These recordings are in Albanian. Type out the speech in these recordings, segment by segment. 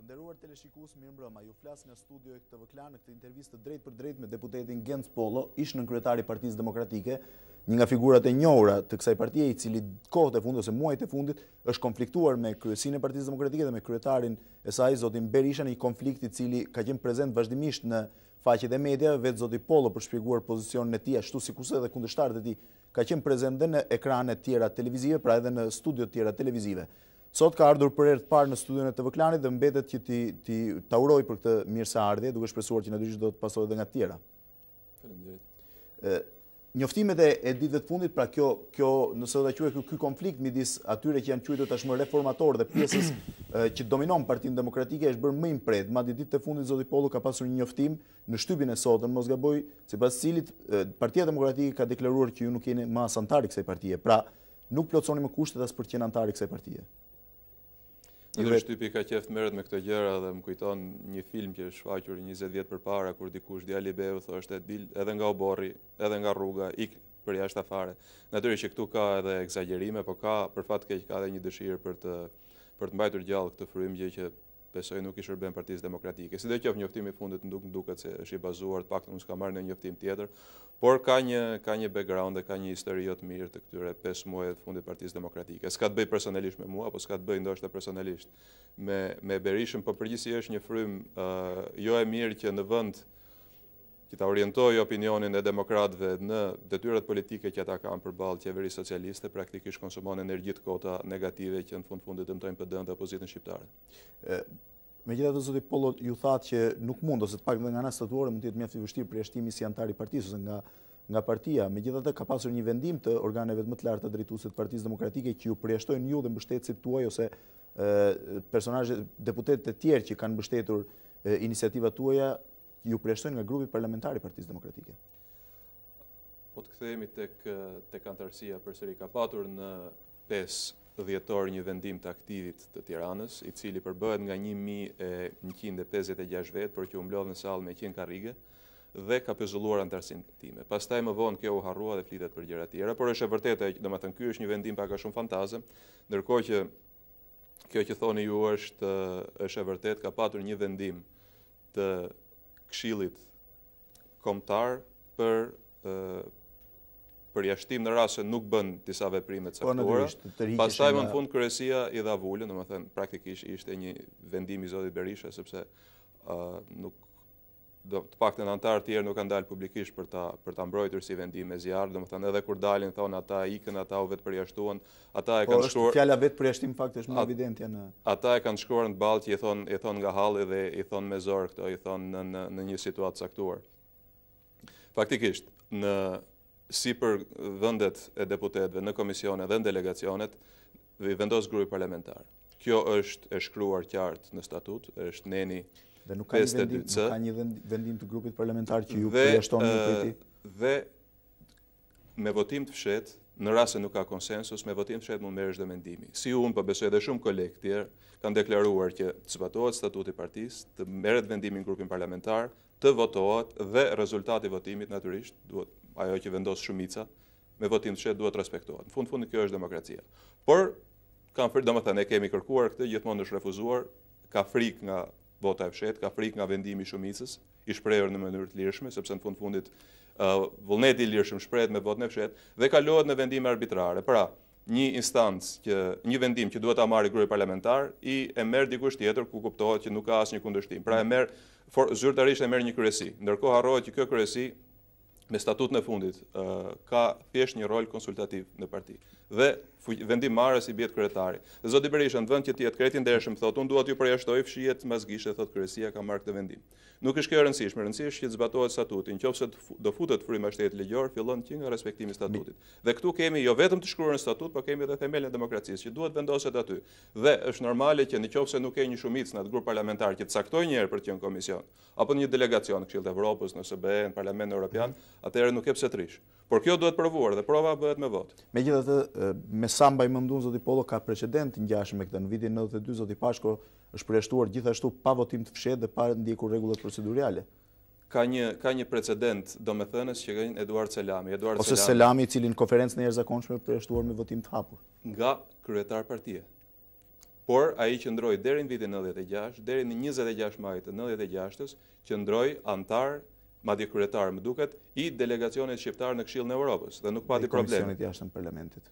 Të nderuar teleshikues, mirëmbrëma. Ju flas nga studio e Tv Klan në këtë intervistë drejt për drejt me deputetin Genc Pollo, ish-nënkryetar i Partisë Demokratike, një nga figurat e njohura të kësaj partie, i cili kohët e fundit ose muajt e fundit është konfliktuar me kryesinë e Partisë Demokratike dhe me kryetarin e saj, zotin Berisha, në një konflikt i cili ka qenë prezent vazhdimisht në faqet e mediave. Vetë zoti Pollo, për shpjeguar pozicionin e tij, ashtu sikurse edhe kundërshtarët e tij, ka qenë prezent dhe në ekranet tjera televizive, pra edhe në studiot tjera televizive. Sot ka ardhur për herë të parë në studion e Tv Klanit dhe mbetet që ti tauroj për këtë mirëseardhje, duke shpresuar që natyrisht do të pasojë edhe nga të tjera. Faleminderit. Njoftimet e ditëve të fundit, pra kjo nëse do ta quaj ky konflikt midis atyre që janë quajtur tashmë reformatorë dhe pjesës që dominon Partinë Demokratike është bërë më i mprehtë. Madje ditët e fundit zoti Pollo ka pasur një njoftim në shtypin e sotëm, mos gaboj, sipas cilit Partia Demokratike ka deklaruar që ju nuk jeni më as antar i kësaj partie. Pra, nuk plotsoni më kushtet as për të qenë antar i kësaj partie. Edhe shtypi ka qeft merret me këto gjëra dhe më kujton një film që është shfaqur 20 vjet përpara kur dikush djali i beu thoshte dil edhe nga oborri, edhe nga rruga, ik për jashtë afare. Natyrisht që këtu ka edhe egzagerime, por ka për fat keq ka edhe një dëshirë për të mbajtur gjallë këtë frymëgje që besoj nuk i shërben Partisë Demokratike. Sidoqoftë njoftimi i fundit duket se është i bazuar, të paktën unë s'kam marrë në njoftim tjetër, por ka një background dhe ka një histori jo të mirë të këtyre 5 muajve të fundit Partisë Demokratike. S'ka të bëj personalisht me mua, apo s'ka të bëj ndoshta personalisht me Berishën, por përgjithësi është një frymë jo e mirë që në vend që ta orientojë opinionin e demokratëve në detyrat politike që ata kanë përballë qeverisë socialiste, praktikisht konsumon energji të kota negative që në fundit dëmtojnë PD-n dhe opozitën shqiptare. Megjithatë, zoti Pollo ju thatë që nuk mund, ose të paktën nga ana statuare mund të jetë mjaft i vështirë përjashtimi si antar i partisë ose nga partia. Megjithatë, ka pasur një vendim të organeve më të larta drejtuese të Partisë Demokratike që ju përjashtojnë ju dhe mbështetësit tuaj ose personazhe deputetët e tjerë që kanë mbështetur iniciativat tuaja, ju përjashtojnë nga grupi parlamentar i Partisë Demokratike. Po të kthehemi tek antarësia përsëri, ka patur në 5 dhjetor një vendim të aktivit të Tiranës, i cili përbëhet nga 1156 vetë, por që u mblodh në sallë me 100 karrige dhe ka pezulluar antarësinë time. Pastaj më vonë kjo u harrua dhe flitet për gjëra tjera, por është e vërtetë, domethënë ky është një vendim pak a shumë fantazëm, ndërkohë që kjo që thoni ju është e vërtetë, ka patur një vendim të Këshillit Kombëtar për përjashtim në rast se nuk bën disa veprime të caktuara. Pastaj më në fund kryesia i dha vulën, domethënë praktikisht ishte një vendim i zotit Berisha, sepse të paktën antarë të tjerë nuk kanë dalë publikisht për ta mbrojtur si vendim me zjarr, domethënë edhe kur dalin thonë ata ikën, ata u vetë përjashtuan, ata e kanë shkruar. Po fjala vetë përjashtim fakt është më evidente në. Ata e kanë shkruar në ballë që i thon nga halli dhe i thon me zor këto, i thon në një situatë caktuar. Faktikisht si për vendet e deputetëve në komisione dhe në delegacionet, vendos grupi parlamentar. Kjo është e shkruar qartë në statut, është neni 52C. Ka një vendim të grupit parlamentar që ju përjashtoni për ti? Dhe me votim të fshetë, në rast se nuk ka konsensus, me votim të fshetë mund merresh dhe mendimi. Si unë, po besoj edhe shumë kolegë tjerë, kanë deklaruar që të zbatohet statuti i partisë, të merret vendimi në grupin parlamentar, të votohet dhe rezultati i votimit natyrisht duhet ajo që vendos shumica me votim të fshehtë duhet respektohet. Në fund kjo është demokracia. Por domethënë ne kemi kërkuar këtë, gjithmonë është refuzuar, ka frikë nga vota e fshehtë, ka frikë nga vendimi i shumicës, i shprehur në mënyrë të lirshme, sepse në fundit vullneti i lirshëm shprehet me votën e fshehtë dhe kalohet në vendime arbitrare. Pra, një vendim që duhet ta marrë grupi parlamentar e merr dikush tjetër ku kuptohet që nuk ka asnjë kundërshtim. Pra e merr zyrtarisht e merr një kryesi. Ndërkohë harrohet që kjo kryesi me statutën e fundit ka thjesht një rol konsultativ në parti. Dhe vendimmarrës i bjet kryetari. Dhe zoti Berisha në vend që të jetë kreti ndershëm thotë unë dua t'ju përjashtoj, fshihet mazgisht thotë kryesia ka marrë këtë vendim. Nuk është kjo e rëndësishme, rëndësishme që të zbatohet statuti. Nëse do futet fryma shtetit ligjor, fillon që nga respektimi i statutit. Dhe këtu kemi jo vetëm të shkruar në statut, por kemi edhe themelin e demokracisë që duhet vendoset aty. Dhe është normale që nëse nuk ke një shumicë në atë grup parlamentar që të caktojë një herë për të qenë komision, apo një delegacion në Këshillin e Evropës, në SBE, në Parlamentin Evropian, atëherë nuk ke pse të rish. Por kjo duhet provuar dhe prova bëhet me votë. Megjithatë, me sa mbaj mendun zoti Pollo ka precedent ngjashëm me këtë. Në vitin 92 zoti Pashko është përjashtuar gjithashtu pa votim të fshehtë dhe pa ndjekur rregullat procedurale. Ka një precedent, domethënës që ka Eduard Selami. Ose Selami, i cili në konferencën e jashtëzakonshme përjashtuar me votim të hapur. Nga kryetar partie. por ai qëndroi deri në vitin 96, deri në 26 maj të 96-s, qëndroi antar, madje kryetar më duket, i delegacionit shqiptar në Këshillin e Evropës dhe nuk pati probleme. Komisionit jashtë në parlamentit.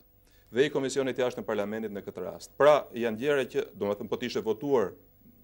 Dhe i komisionit jashtë në parlamentit në këtë rast. Pra, janë gjëra që, domethënë, po të ishte votuar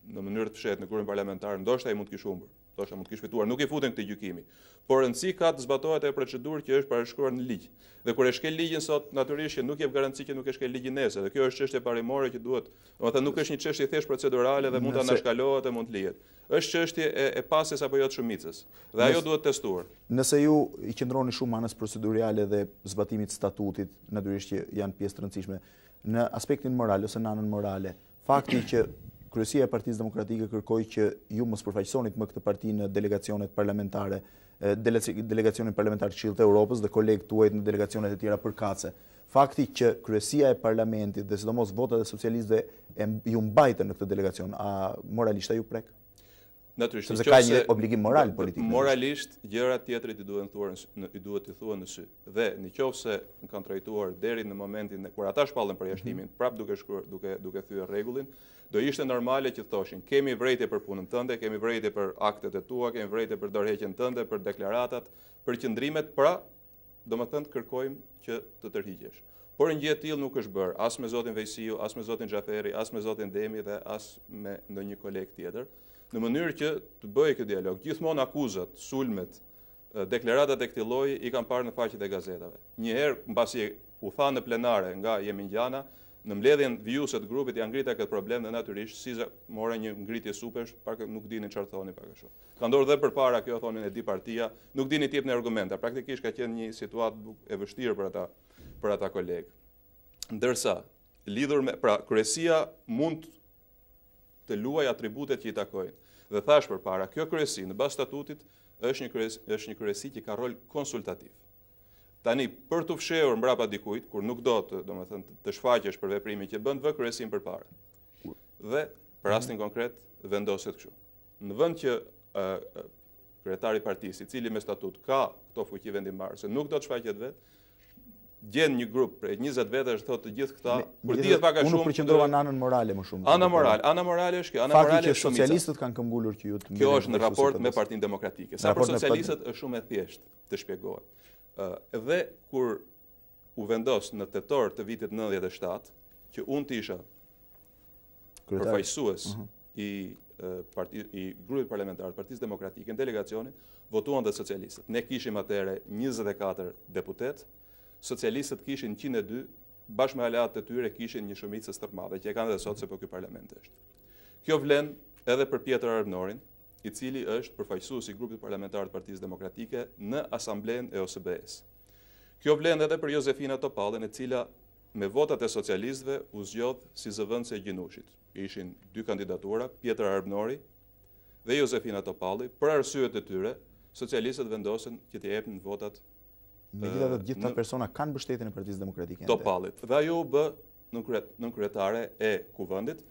në mënyrë të fshehtë në kurin parlamentar, ndoshta ai mund të kishte humbur, ndoshta mund të kishte fituar, nuk i futen këtë gjykimi. Por rëndësi ka të zbatohet ajo procedurë që është parashkruar në ligj. Dhe kur e shkel ligjin sot, natyrisht që nuk jep garanci që nuk e shkel ligjin nesër, dhe kjo është çështje parimore që duhet, domethënë nuk është një çështje thjesht procedurale dhe mund ta anashkalohet e mund të lihet. Është çështje e pasjes apo jo të shumicës. Dhe ajo duhet testuar. Nëse ju i qëndroni shumë anës procedurale dhe zbatimit statutit, natyrisht që janë pjesë të rëndësishme, në aspektin moral ose në anën morale, fakti që Kryesia e Partisë Demokratike kërkoi që ju mos përfaqësonit më këtë parti në delegacionet parlamentare, delegacionin parlamentar të Këshillit të Evropës dhe kolegët tuaj në delegacionet e tjera përkatëse. Fakti që Kryesia e Parlamentit dhe sidomos votat e socialistëve ju mbajtën në këtë delegacion, a moralisht a ju prek? Natyrisht, sepse ka një obligim moral politik. Moralisht, gjërat tjetrit i duhet të thuhen në sy. Dhe nëse kanë trajtuar deri në momentin kur ata shpallën përjashtimin, prap duke thyer rregullin, do ishte normale që thoshin, kemi vërejtje për punën tënde, kemi vërejtje për aktet e tua, kemi vërejtje për dorëheqjen tënde, për deklaratat, për qëndrimet, pra, domethënë kërkojmë që të tërhiqesh. Por një gjë e tillë nuk është bërë, as me zotin Vejsiu, as me zotin Xhaferi, as me zotin Demi dhe as me ndonjë koleg tjetër, në mënyrë që të bëjë këtë dialog. Gjithmonë akuzat, sulmet, deklaratat e këtij lloji i kanë parë në faqet e gazetave. Një herë mbasi u tha në plenare nga Jemingjana, në mbledhjen vijuese të grupit janë ngritur këtë problem dhe natyrisht si mora një ngritje supesh, pak nuk dinin çfarë thonin pak a shumë. Ka ndodhur dhe përpara kjo thonin e di partia, nuk dini të jepnin argumenta. Praktikisht ka qenë një situatë e vështirë për ata kolegë. Ndërsa lidhur me, pra, kryesia mund të luaj atributet që i takojnë. Dhe thash përpara, kjo kryesi në bazë statutit është një kryesi që ka rol konsultativ. Tani për të fshehur mbrapa dikujt, kur nuk do të shfaqesh për veprimin që bën, vë kryesin përpara. Dhe për rastin konkret vendoset kështu. Në vend që kryetari i partisë, i cili me statut ka këto fuqi vendimmarrëse, nuk do të shfaqet vetë, gjen një grup prej 20 vetësh thotë të gjithë këta, kur dihet pak a shumë. Unë përqendrova në anën morale më shumë. Ana morale është kjo, ana morale është shumica. Socialistët kanë këmbgulur që ju të Kjo është në raport me Partinë Demokratike. Sa për socialistët është shumë e thjeshtë të shpjegohet. Dhe kur u vendos në tetor të vitit 97 që unë të isha përfaqësues i grupit parlamentar të Partisë Demokratike në delegacionin, votuan dhe socialistët. Ne kishim atëherë 24 deputet, socialistët kishin 102, bashkë me aleatët e tyre kishin një shumicë të madhe, që e kanë edhe sot se po ky parlament është. Kjo vlen edhe për Pjetër Arbnorin, i cili është përfaqësues i grupit parlamentar të Partisë Demokratike në asamblen e OSBE-s. Kjo vlen edhe për Josefina Topallën, e cila me votat e socialistëve u zgjodh si zëvendëse e gjinushit. Ishin dy kandidatura, Pjetër Arbnori dhe Josefina Topalli. Për arsyet e tyre, socialistët vendosen që t'i jepnin votat. Megjithatë, gjithë këta persona kanë mbështetjen e Partisë Demokratike. Topallit. Dhe ajo u bë nënkryetare e kuvendit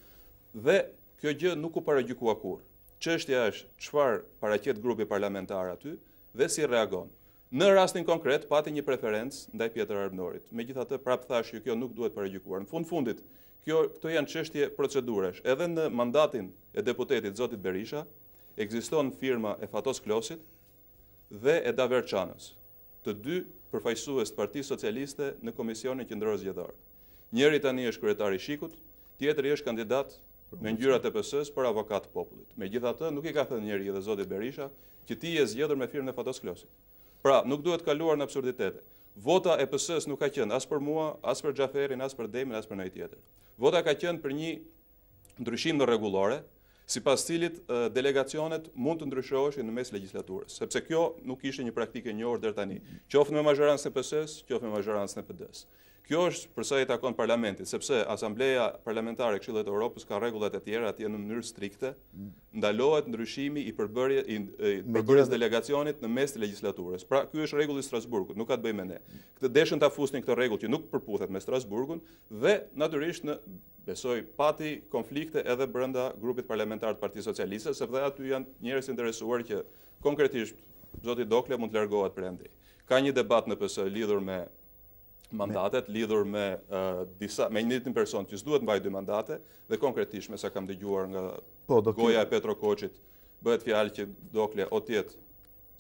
dhe kjo gjë nuk u paragjykua kurrë. Çështja është çfarë paraqet grupi parlamentar aty dhe si reagon. Në rastin konkret pati një preferencë ndaj Pjetër Arbnorit. Megjithatë, prapë thash që kjo nuk duhet paragjykuar. Në fundit, këto janë çështje procedurash. Edhe në mandatin e deputetit zotit Berisha ekziston firma e Fatos Klosit dhe e Daver Çanës, të dy përfaqësues të Partisë Socialiste në Komisionin Qendror Zgjedhor. Njëri tani është kryetari i Shikut, tjetri është kandidat me ngjyrat e PS-s për avokat të popullit. Megjithatë, nuk i ka thënë njëri dhe zoti Berisha që ti je zgjedhur me firmën e Fatos Klosit. Pra, nuk duhet kaluar në absurditete. Vota e PS-s nuk ka qenë as për mua, as për Xhaferin, as për Demin, as për ndonjë tjetër. Vota ka qenë për një ndryshim në rregullore, sipas cilit delegacionet mund të ndryshoheshin në mes legjislaturës, sepse kjo nuk ishte një praktikë e njohur deri tani, qoftë me mazhorancën e PS-s, qoftë me mazhorancën e PD-s. Kjo është për sa i takon parlamentit, sepse Asambleja Parlamentare e Këshillit të Evropës ka rregullat e tjera atje në mënyrë strikte, ndalohet ndryshimi i përbërjes delegacionit në mes të legjislaturës. Pra, ky është rregulli i Strasburgut, nuk ka të bëjë me ne. Këtë deshën ta fusnin këtë rregull që nuk përputhet me Strasburgun dhe natyrisht besoj pati konflikte edhe brenda grupit parlamentar të Partisë Socialiste, sepse aty janë njerëz interesuar që konkretisht zoti Dokle mund të largohet prej andej. Ka një debat në PS lidhur me mandatet lidhur me me njëtin person që s'duhet mbaj 2 mandate dhe konkretisht me sa kam dëgjuar nga goja e Petro Koçit bëhet fjalë që Dokle o tjetë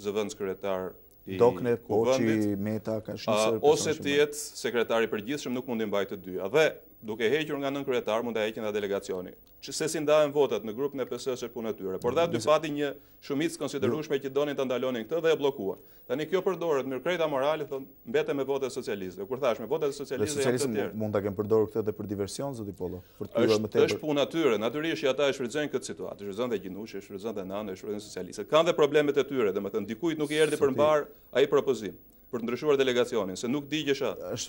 zëvendës kryetar i kuvendit, Meta ka ose tjetë sekretari përgjithshëm, nuk mundi mbaj të dyja. Dhe duke hequr nga nënkretar mund ta heqin nga delegacioni. Se si ndahen votat në grupin e pjesës është punë e tyre. Por dha dy pati një shumicë konsiderueshme që donin ta ndalonin këtë dhe e bllokuan. Tani kjo përdoret në krejta morale, thon mbete me votat e socialistëve. Kur thash me votat e socialistëve janë të tjerë. Mund ta kenë përdorur këtë edhe për diversion, zoti Pollo, për të hyrë më tepër. Është punë e tyre. Natyrisht që ata e shfrytëzojnë këtë situatë, e shfrytëzojnë dhe gjinushi, e shfrytëzojnë dhe nanë, e shfrytëzojnë socialistët. Kanë dhe problemet e tyre, domethënë dikujt nuk i erdhi për mbar ai propozim për të ndryshuar delegacionin, se nuk digjesha,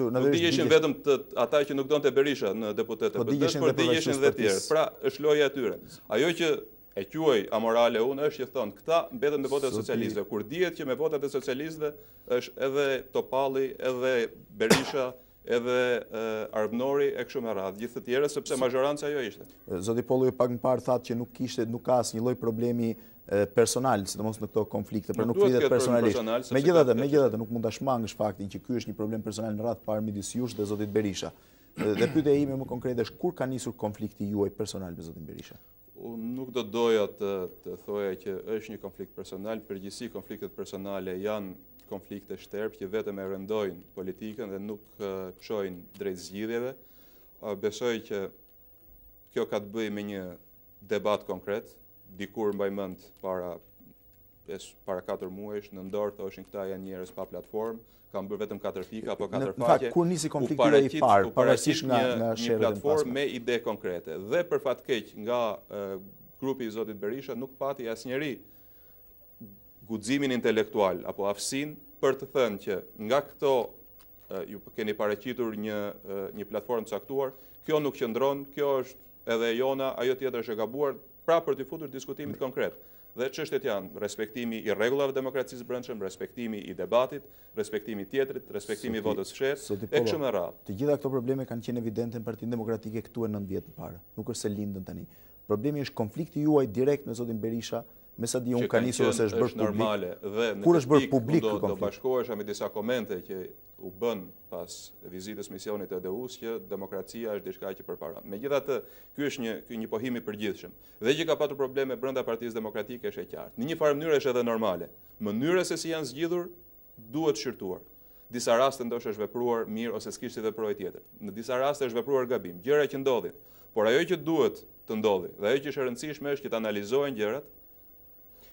nuk digjeshin vetëm ata që nuk donte Berisha në deputetet, por digjeshin dhe tjerë. Pra, është loja e tyre. Ajo që e quaj amorale unë është që thonë, këta mbeten me votat e socialistëve, kur dihet që me votat e socialistëve është edhe Topalli, edhe Berisha, edhe Arbnori e kështu me radhë, gjithë të tjerë, sepse majoranca ajo ishte. Zoti Pollo ju pak më parë thatë që nuk ka asnjë lloj problemi personal, sidomos në këto konflikte, për nuk flitet personalisht. Megjithatë nuk mund ta shmangësh faktin që ky është një problem personal në radhë parë midis jush dhe zotit Berisha. Dhe pyetja ime më konkrete është kur ka nisur konflikti juaj personal me zotin Berisha? Unë nuk do doja të thoja që është një konflikt personal, përgjithësi konfliktet personale janë konflikte shterp që vetëm e rëndojnë politikën dhe nuk çojnë drejt zgjidhjeve. Besoj që kjo ka të bëjë me një debat konkret. Dikur mbaj mend para 4 muajsh në Ndor thoshin këta janë njerëz pa platformë, kanë bërë vetëm 4 pika apo 4 faqe. Në fakt kur nisi konflikti i parë, pavarësisht nga një platformë me ide konkrete. Dhe për fat keq nga grupi i zotit Berisha nuk pati asnjëri guximin intelektual apo aftësinë për të thënë që nga këto ju keni paraqitur një platformë caktuar, kjo nuk qëndron, kjo është edhe jona, ajo tjetër është e gabuar, pra për të futur diskutimit konkret. Dhe çështjet janë respektimi i rregullave demokracisë brendshëm, respektimi i debatit, respektimi i tjetrit, respektimi i votës së fshehtë, e kështu me radhë. Të gjitha këto probleme kanë qenë evidente në Partinë Demokratike këtu e 9 vjet më parë. Nuk është se lindën tani. Problemi është konflikti juaj direkt me zotin Berisha, me sa di unë ka nisur ose është bërë normale dhe kur është bërë publik ky konflikt. Do bashkohesha me disa komente që u bën pas vizitës misionit të EDU-s që demokracia është diçka që përparon. Megjithatë, ky është një pohim i përgjithshëm. Dhe që ka patur probleme brenda Partisë Demokratike është e qartë. Në një farë mënyrë është edhe normale. Mënyra se si janë zgjidhur duhet shqyrtuar. Disa raste ndoshta është vepruar mirë ose s'kishte veproj tjetër. Në disa raste është vepruar gabim, gjëra që ndodhin. Por ajo që duhet të ndodhi dhe ajo që është e rëndësishme është që të analizohen gjërat,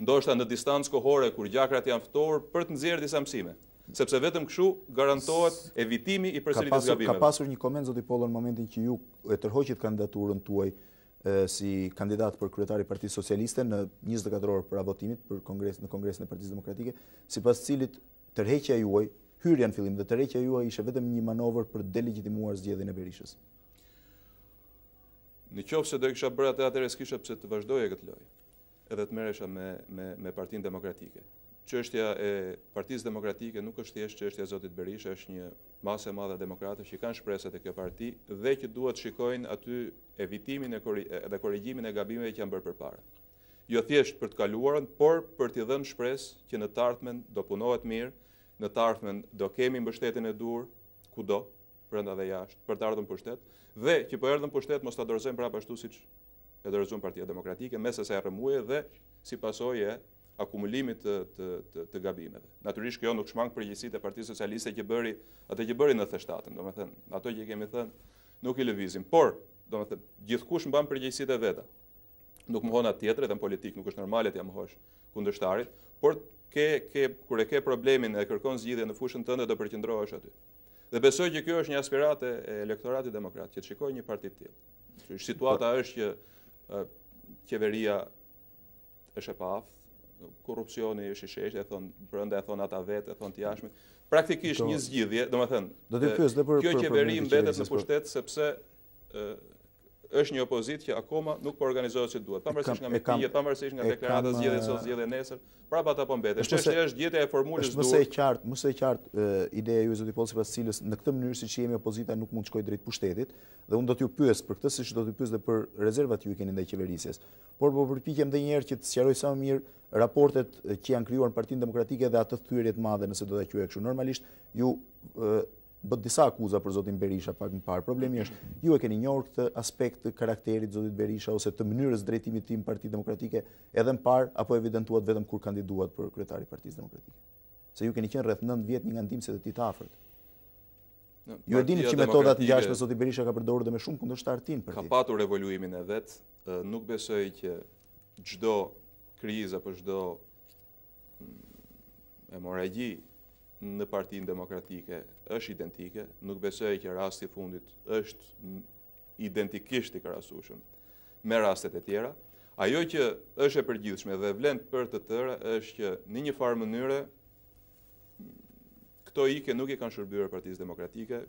ndoshta në distancë kohore kur gjakrat janë ftohur për të nxjerrë disa mësime. Sepse vetëm kështu garantohet evitimi i përsëritjes gabimeve. Ka pasur një koment zoti Pollo në momentin që ju e tërhoqit kandidaturën tuaj si kandidat për kryetari i Partisë Socialiste në 24 orë para votimit për në Kongresin e Partisë Demokratike, sipas cilit tërheqja juaj, hyrja në fillim dhe tërheqja juaj ishte vetëm një manovër për delegitimuar zgjedhjen e Berishës. Nëse do kisha bërë atë, atëherë s'kisha pse të vazhdoje këtë lojë, edhe të merresha me Partinë Demokratike. Çështja e Partisë Demokratike nuk është thjesht çështja e zotit Berisha, është një masë e madhe demokratësh që kanë shpresë te kjo parti dhe që duhet shikojnë aty evitimin dhe korrigjimin e gabimeve që janë bërë përpara. Jo thjesht për të kaluarën, por për t'i dhënë shpresë që në të ardhmen do punohet mirë, në të ardhmen do kemi mbështetjen e dur kudo, brenda dhe jashtë, për të ardhur në pushtet, dhe që po erdhën në pushtet mos ta dorëzojmë prapë ashtu siç e dorëzuan Partia Demokratike, me sa rrëmuje dhe si pasojë akumulimit të gabimeve. Natyrisht kjo nuk shmang përgjegjësitë e Partisë Socialiste që bëri atë që bëri në 97-ën, domethënë, ato që kemi thënë nuk i lëvizim, por domethënë gjithkush mban përgjegjësitë e veta. Nuk mohon atë tjetër, edhe në politik nuk është normale të ja mohosh kundërshtarit, por kur e ke problemin e kërkon zgjidhje në fushën tënde do përqendrohesh aty. Dhe besoj që kjo është një aspiratë e elektoratit demokrat, që të shikojë një parti të tillë. Situata është që qeveria është e paaftë, korrupsioni është i sheshtë, e thon brenda, e thon ata vetë, e thon të jashtme. Praktikisht një zgjidhje, domethënë, kjo qeveri mbetet në pushtet sepse është një opozitë që akoma nuk po organizohet si duhet. Pavarësisht nga mitinget, pavarësisht nga deklarata zgjedhje sot, zgjedhje nesër, prapë ata po mbetet. Çështja është gjetja e formulës dur. Më së qartë ideja ju zoti Pollo sipas cilës në këtë mënyrë siç jemi opozita nuk mund të shkojë drejt pushtetit dhe unë do t'ju pyes për këtë siç do t'ju pyes edhe për rezervat ju keni ndaj qeverisjes. Por po përpiqem edhe një herë që të sqaroj sa më mirë raportet që janë krijuar në Partinë Demokratike dhe atë thyrje të madhe nëse do ta quaj kështu. Normalisht ju bët disa akuza për zotin Berisha pak më parë. Problemi është, ju e keni njohur këtë aspekt të karakterit zotit Berisha ose të mënyrës drejtimit tim Partinë Demokratike edhe më parë apo evidentuat vetëm kur kandiduat për kryetari i Partisë Demokratike? Se ju keni qenë rreth 9 vjet një nga ndihmësit e tij të afërt. Ju e dini që metodat ngjashme zoti Berisha ka përdorur dhe me shumë kundërshtar tin për ka patur evoluimin e vet, nuk besoj që çdo krizë apo çdo hemorragji në Partinë Demokratike është identike, nuk besoj që rasti i fundit është identikisht i krahasueshëm me rastet e tjera. Ajo që është e përgjithshme dhe vlen për të tëra është që në një farë mënyre këto ike nuk i kanë shërbyer Partisë Demokratike,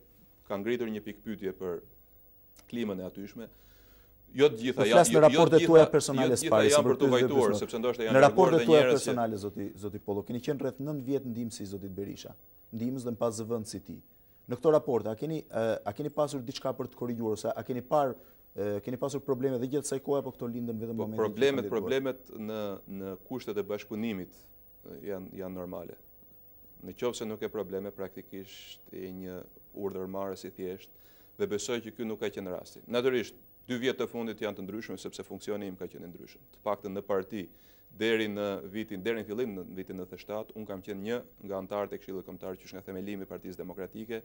kanë ngritur një pikë pyetje për klimën e atyshme. Jo të gjitha janë raportet tuaja personale sparë, janë për të vajtuar, sepse ndoshta janë në raportet tuaja personale zoti Pollo, keni qenë rreth 9 vjet ndihmës i zotit Berisha, ndihmës dhe në pas zëvendës si ti. Në këto raporte a keni pasur diçka për të korrigjuar ose a keni pasur probleme dhe gjatë kësaj kohe apo këto lindën vetëm momentin? Problemet në kushtet e bashkëpunimit janë normale. Në qoftë se nuk e probleme, praktikisht e një urdhërmarrës i thjesht dhe besoj që ky nuk ka qenë rasti. Natyrisht 2 vjet të fundit janë të ndryshme sepse funksioni im ka qenë ndryshëm. Të paktën në parti deri në fillim në vitin 97, unë kam qenë një nga anëtarët e Këshillit Kombëtar që është nga themelimi i Partisë Demokratike,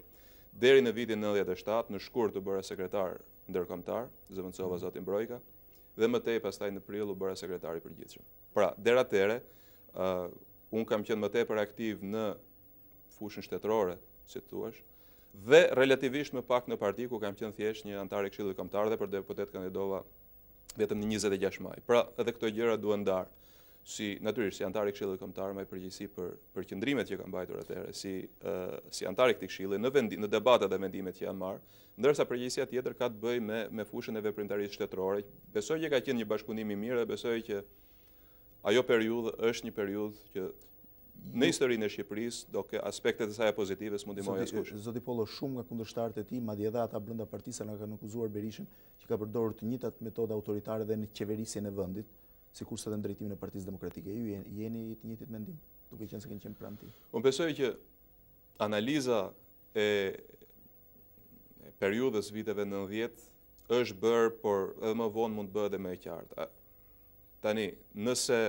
deri në vitin 97 në shkurt u bëra sekretar ndërkombëtar, zëvendësova zotin Brojka, dhe më tej pastaj në prill u bëra sekretar i përgjithshëm. Pra, deri atëherë unë kam qenë më tepër aktiv në fushën shtetërore, si thua, dhe relativisht më pak në parti ku kam qenë thjesht një antar i Këshillit Kombëtar dhe për deputet kandidova vetëm në 26 maj. Pra, edhe këto gjëra duhen ndarë. Natyrisht si antar i Këshillit Kombëtar me përgjegjësi për qëndrimet që kam mbajtur atëherë, si antar i këtij këshilli në debatet dhe vendimet që janë marrë, ndërsa përgjegjësia tjetër ka të bëjë me fushën e veprimtarisë shtetërore. Besoj që ka qenë një bashkëpunim i mirë dhe besoj që ajo periudhë është një periudhë që në historinë e Shqipërisë do ke aspektet e saj pozitive s'mund i mojë askush. Zoti Pollo, shumë nga kundërshtarët e tij, madje edhe ata brenda partisë na kanë akuzuar Berishën që ka përdorur të njëjtat metoda autoritare dhe në qeverisjen e vendit, sikurse edhe në drejtimin e Partisë Demokratike. Ju jeni të njëjtit mendim, duke qenë se keni qenë pranë tij. Unë besoj që analiza e periudhës viteve 90 është bërë, por edhe më vonë mund të bëhet edhe më e qartë. Tani, nëse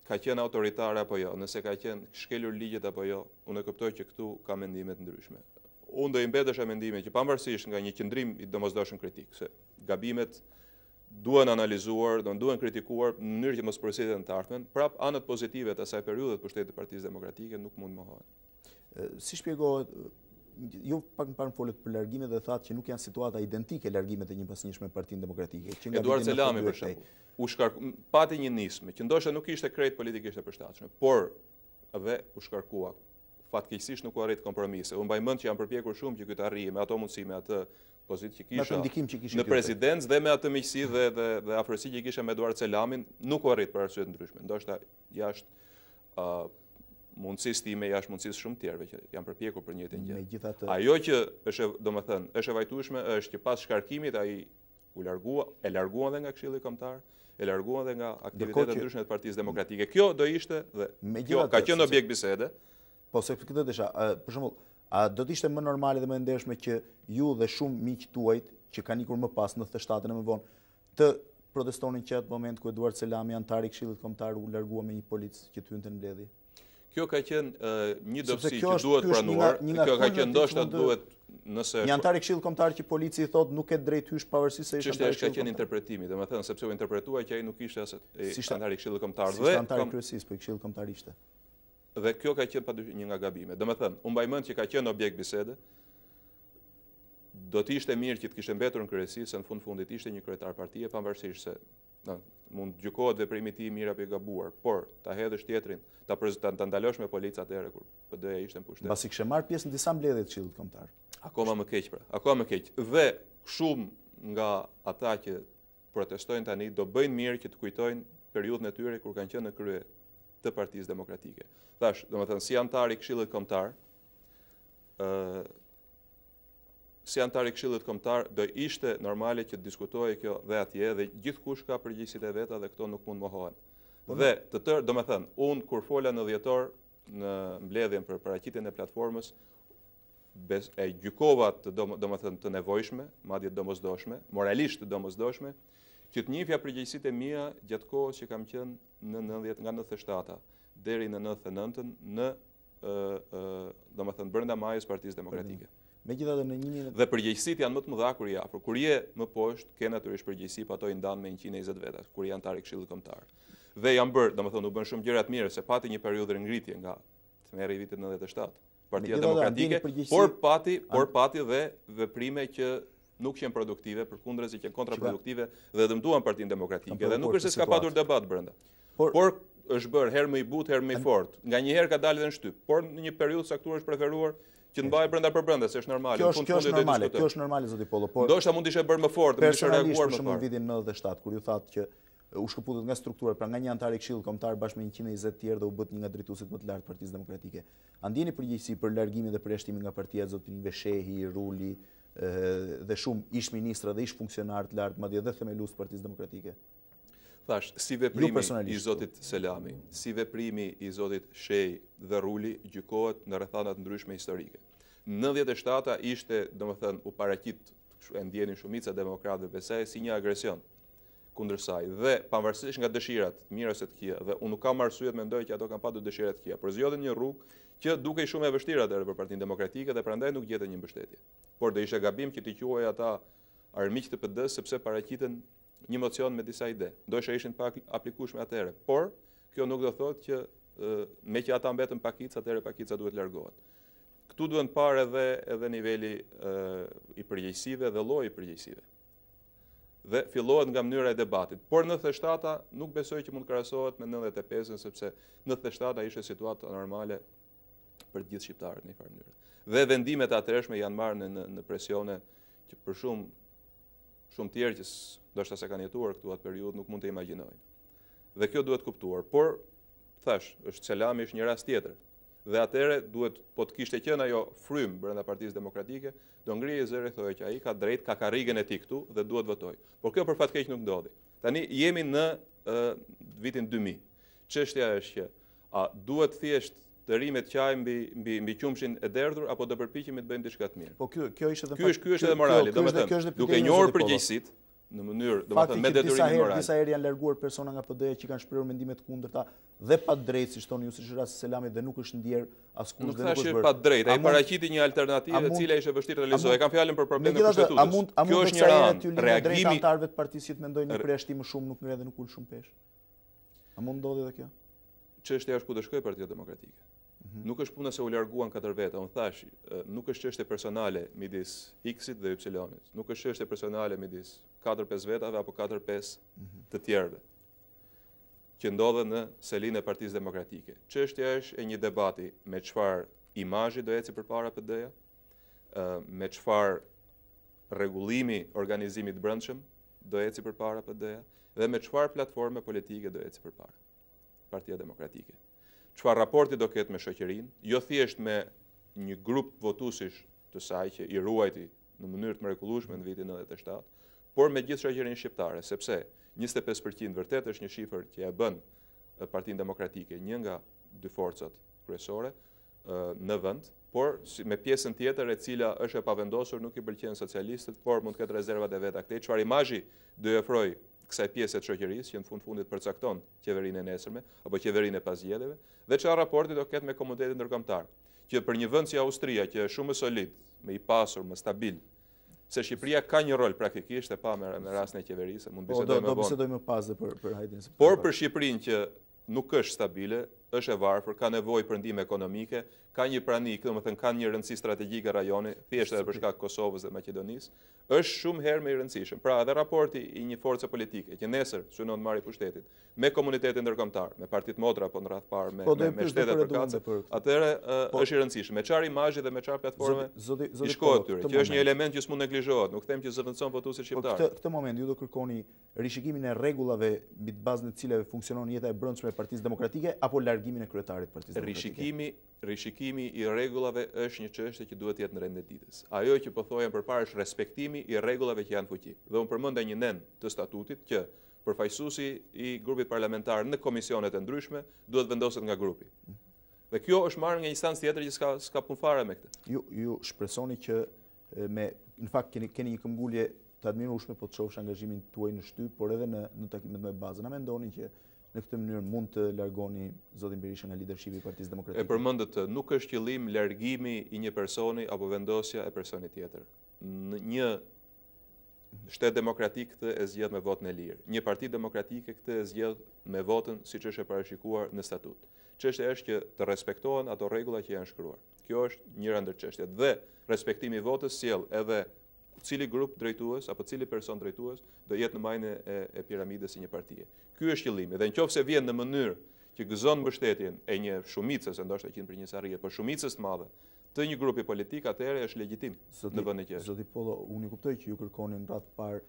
ka qenë autoritare apo jo, nëse ka qenë shkelur ligjet apo jo, unë e kuptoj që këtu ka mendimet ndryshme. Unë do i mbetesha mendimin që pavarësisht nga një qëndrim i domosdoshëm kritik, se gabimet duhen analizuar, duhen kritikuar në mënyrë që mos përsëriteten të ardhmen, prap anët pozitive të asaj periudhe të pushtetit të Partisë Demokratike nuk mund mohohen. Si shpjegohet, ju pak më parë folët për largimet dhe thatë që nuk janë situata identike largimet e një pasnjëshme Partinë Demokratike. Eduard Selami për shembull, pati një nismë që ndoshta nuk ishte krejt politikisht e përshtatshme, por edhe u shkarkua. Fatkeqësisht nuk u arrit kompromise. Unë mbaj mend që janë përpjekur shumë që ky të arrijë me ato mundësi, me atë pozitë që kisha në presidencë dhe me atë miqësi dhe afërsi që kisha me Eduard Selamin, nuk u arrit për arsye të ndryshme. Ndoshta jashtë mundësisë time, jashtë mundësisë shumë tjerëve që janë përpjekur për njëjtën gjë. Ajo që është e vajtueshme është që pas shkarkimit ai e larguan dhe nga Këshilli Kombëtar, e larguan dhe nga aktivitetet e ndryshme të Partisë Demokratike. Kjo do ishte dhe kjo ka qenë objekt bisede. Po se këtë desha, për shembull, a do të ishte më normale dhe më ndershme që ju dhe shumë miq tuajt që kanë ikur më pas në 97-ën e më vonë të protestonin që atë moment ku Eduard Selami, antar i Këshillit Kombëtar, u largua me një polic që të hynte në mbledhje? Kjo ka qenë një dobësi që duhet pranuar, kjo ka qenë ndoshta duhet nëse një antar i Këshillit Kombëtar që polici i thotë nuk e drejt hysh pavarësisht se ishte antar i Këshillit Kombëtar. Çështja ka qenë interpretimi, domethënë sepse u interpretua që ai nuk ishte as antar i Këshillit Kombëtar dhe antar i kryesisë, po i Këshillit Kombëtar ishte. Dhe kjo ka qenë padyshim një nga gabimet. Domethënë, unë mbaj mend që ka qenë objekt bisede. Do të ishte mirë që të kishte mbetur në kryesi, se në fundit ishte një kryetar partie, pavarësisht se mund gjykohet veprimi i tij mirë apo i gabuar, por ta hedhësh tjetrin, ta ndalosh me policë atëherë kur PD-ja ishte në pushtet. Mbasi kishte marrë pjesë në disa mbledhje të Këshillit Kombëtar. Akoma më keq pra, akoma më keq. Dhe shumë nga ata që protestojnë tani do bëjnë mirë që të kujtojnë periudhën e tyre kur kanë qenë në krye të Partisë Demokratike. Thash, domethënë si antar i Këshillit Kombëtar, do ishte normale që të diskutohej kjo dhe atje dhe gjithkush ka përgjegjësitë e veta dhe këto nuk mund mohohen. Dhe të tërë, domethënë, unë kur fola në dhjetor në mbledhjen për paraqitjen e platformës, e gjykova të nevojshme, madje domosdoshme, moralisht të domosdoshme, që të njihja përgjegjësitë e mia gjatë kohës që kam qenë nga 97-a deri në 99-ën në brenda majës Partisë Demokratike. Megjithatë në 1 Dhe përgjegjësitë janë më të mëdha kur i afër. Kur je më poshtë, ke natyrisht përgjegjësi, po ato i ndan me 120 veta, kur janë antar i Këshillit Kombëtar. Dhe janë bërë, u bën shumë gjëra të mira, se pati një periudhë ngritje nga thmerri i vitit 97. Partia Demokratike, por pati dhe veprime që nuk qenë produktive, përkundër se që kontraproduktive dhe dëmtuan Partinë Demokratike. Dhe nuk është se s'ka patur debat brenda. Por është bërë herë më i butë, herë më i fortë. Nganjëherë ka dalë edhe në shtyp, por në një periudhë caktuar është preferuar që të mbajë brenda për brenda, se është normale. Kjo është normale, zoti Pollo, por ndoshta mund të ishte bërë më fortë, mund të ishte reaguar më në vitin 97, kur ju thatë që u shkëputet nga struktura, pra nga një antar i Këshillit Kombëtar bashkë me 120 tjerë dhe u bët një nga drejtuesit më të lartë Partisë Demokratike. A ndjeni përgjegjësi për largimin dhe përjashtimin nga partia e zotit Veshehi, Ruli dhe shumë ish ministra dhe ish funksionar të lartë, madje edhe themelues të Partisë Demokratike? Thash, si veprimi i zotit Selami, si veprimi i zotit Shej dhe Ruli gjykohet në rrethana të ndryshme historike. Në 97-a ishte, domethënë, u paraqit e ndjenin shumica demokratëve besaj si një agresion kundër saj dhe pavarësisht nga dëshirat mira ose të këqija, dhe unë nuk kam arsye të mendoj që ato kanë patur dëshira të këqija, por zgjodhin një rrugë që dukej shumë e vështirë atëherë për Partinë Demokratike dhe prandaj nuk gjetën një mbështetje. Por do ishte gabim që t'i quaj ata armiq të PD-s sepse paraqiten një mocion me disa ide. Ndoshta ishin pak aplikueshme atëherë, por kjo nuk do thotë që me që ata mbetën pakica, atëherë pakica duhet largohet. Këtu duhet parë edhe niveli i përgjegjësive dhe lloji i përgjegjësive. Dhe fillohet nga mënyra e debatit. Por në 97-a nuk besoj që mund të krahasohet me 95-ën, sepse në 97-a ishte situata normale për të gjithë shqiptarët në një farë mënyrë. Dhe vendimet atëhershme janë marrë në presione që për shumë tjerë që ndoshta se kanë jetuar këtu atë periudhë nuk mund të imagjinojnë. Dhe kjo duhet kuptuar. Por thash, Selami është një rast tjetër. Dhe atëherë duhet, po të kishte qenë ajo frym brenda Partisë Demokratike, do ngrihej zëri thonë që ai ka drejt, ka karrigën e tij këtu dhe duhet votoj. Por kjo për fat keq nuk ndodhi. Tani jemi në vitin 2000. Çështja është që a duhet thjesht të rrimet qaj mbi qumshin e derdhur apo do përpiqemi të bëjmë diçka të mirë. Po kjo ishte Ky është edhe morali, domethënë, duke njohur përgjegjësitë në mënyrë, domethënë me detyrimin moral. Disa herë janë larguar persona nga PD-ja që kanë shprehur mendime të kundërta dhe pa drejtë, siç thoni ju, siç rasti Selamit, dhe nuk është ndier askush dhe nuk është bërë. Nuk thashë pa drejtë, ai paraqiti një alternativë e cila ishte vështirë të realizohej. Kam fjalën për problemin e kushtetutës. Kjo është një ranë, reagimi i antarëve të partisë që mendojnë një përjashtim më shumë nuk ngre dhe nuk ul shumë pesh. A mund ndodhi edhe kjo? Çështja është ku do shkojë Partia Demokratike. Nuk është puna se u larguan 4 veta, unë thash, nuk është çështje personale midis X-it dhe Y-it. Nuk është çështje personale midis 4-5 vetave apo 4-5 të tjerëve që ndodhen në selinë e Partisë Demokratike. Çështja është e një debati me çfarë imazhi do eci përpara PD-ja, me çfarë rregullimi organizimit të brendshëm do eci përpara PD-ja dhe me çfarë platforme politike do eci përpara Partia Demokratike. Çfarë raporti do ketë me shoqërinë, jo thjesht me një grup votuesish të saj që i ruajti në mënyrë të mrekullueshme në vitin 97, por me gjithë shoqërinë shqiptare, sepse 25% vërtet është një shifër që e bën Partinë Demokratike një nga dy forcat kryesore në vend, por me pjesën tjetër e cila është e pavendosur, nuk i pëlqen socialistët, por mund të ketë rezervat e veta këtej. Çfarë imazhi do i ofroj kësaj pjese të shoqërisë që në fundit përcakton qeverinë e nesërme apo qeverinë e pasgjedhjeve, dhe çfarë raporti do ketë me komunitetin ndërkombëtar, që për një vend si Austria, që është shumë më solid, më i pasur, më stabil, se Shqipëria ka një rol praktikisht e pa me rastin e qeverisë, mund bisedojmë më vonë. Do bisedojmë më pas për hajtin. Por për Shqipërinë që nuk është stabile, është e varfër, ka nevojë për ndihmë ekonomike, ka një prani, domethënë kanë një rëndësi strategjike rajoni, thjesht edhe për shkak të Kosovës dhe Maqedonisë, është shumë herë më i rëndësishëm. Pra, edhe raporti i një force politike që nesër synon të marrë pushtetin me komunitetin ndërkombëtar, me partitë motra apo në radh parë me shtetet përkatëse, atëherë është i rëndësishëm. Me çfarë imazhi dhe me çfarë platforme i shkohet tyre, që është një element që s'mund neglizhohet, nuk them që zëvendëson votuesit shqiptar. Në këtë moment ju do kërkoni rishikimin e rregullave mbi bazën e cilave funksionon jeta e brendshme e Partisë Demokratike apo largimin e kryetarit të Partisë Demokratike? Rishikimi i rregullave është një çështje që duhet të jetë në rend e ditës. Ajo që po thojem përpara është respektimi i rregullave që janë fuqi. Dhe unë përmenda një nen të statutit që përfaqësuesi i grupit parlamentar në komisionet e ndryshme duhet vendoset nga grupi. Dhe kjo është marrë nga instancë tjetër që s'ka punë fare me këtë. Ju shpresoni që në fakt keni një këmbgulje të admirueshme, po të shohësh angazhimin tuaj në shtyp, por edhe në takimet me bazën. A mendoni që në këtë mënyrë mund të largoni zotin Berisha nga leadershipi i Partisë Demokratike? E përmendët, nuk është qëllim largimi i një personi apo vendosja e personi tjetër. Një shtet demokratik këtë e zgjedh me votën e lirë. Një parti demokratike këtë e zgjedh me votën siç është e parashikuar në statut. Çështja është që të respektohen ato rregulla që janë shkruar. Kjo është njëra ndër çështjet. Dhe respektimi i votës sjell edhe cili grup drejtues apo cili person drejtues do jetë në majën e piramidës së një partie. Ky është qëllimi. Dhe nëse vjen në mënyrë që gëzon mbështetjen e një shumicë, se ndoshta 100% arrihet, por shumicës të madhe të një grupi politik, atëherë është legjitim në vendin që është. Zoti Pollo, unë kuptoj që ju kërkoni në radh parë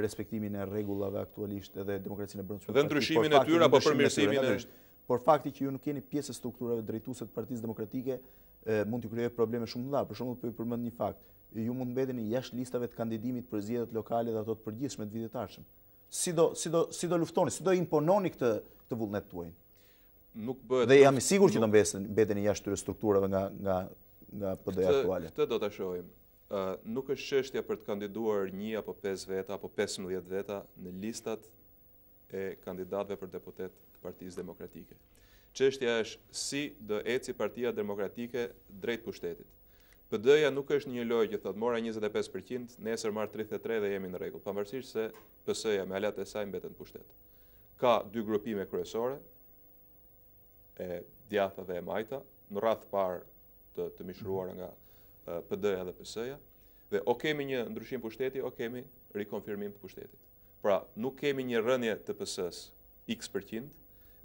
respektimin e rregullave aktualisht edhe demokracinë e brendshme. Dhe ndryshimin e tyre apo përmirësimin e. Por fakti që ju nuk jeni pjesë e strukturave drejtuese të Partisë Demokratike mund t'ju krijojë probleme shumë të mëdha. Për shembull, po ju përmend një fakt. Ju mund mbeteni jashtë listave të kandidimit për zgjedhjet lokale dhe ato të përgjithshme të vitit të ardhshëm. Si do luftoni, si do impononi këtë vullnet tuaj? Nuk bëhet. Dhe jam i sigurt që do mbeteni jashtë këtyre strukturave nga PD-ja aktuale. Këtë do ta shohim. Nuk është çështja për të kandiduar 1 apo 5 veta apo 15 veta në listat e kandidatëve për deputet të Partisë Demokratike. Çështja është si do eci Partia Demokratike drejt pushtetit. PD-ja nuk është një lojë që thotë mora 25%, nesër marr 33 dhe jemi në rregull, pavarësisht se PS-ja me alat e saj mbetet në pushtet. Ka 2 grupime kryesore, e djatha dhe e majta, në radh parë të mishruara nga PD-ja dhe PS-ja, dhe o kemi një ndryshim pushteti, o kemi rikonfirmim të pushtetit. Pra, nuk kemi një rënje të PS-s X%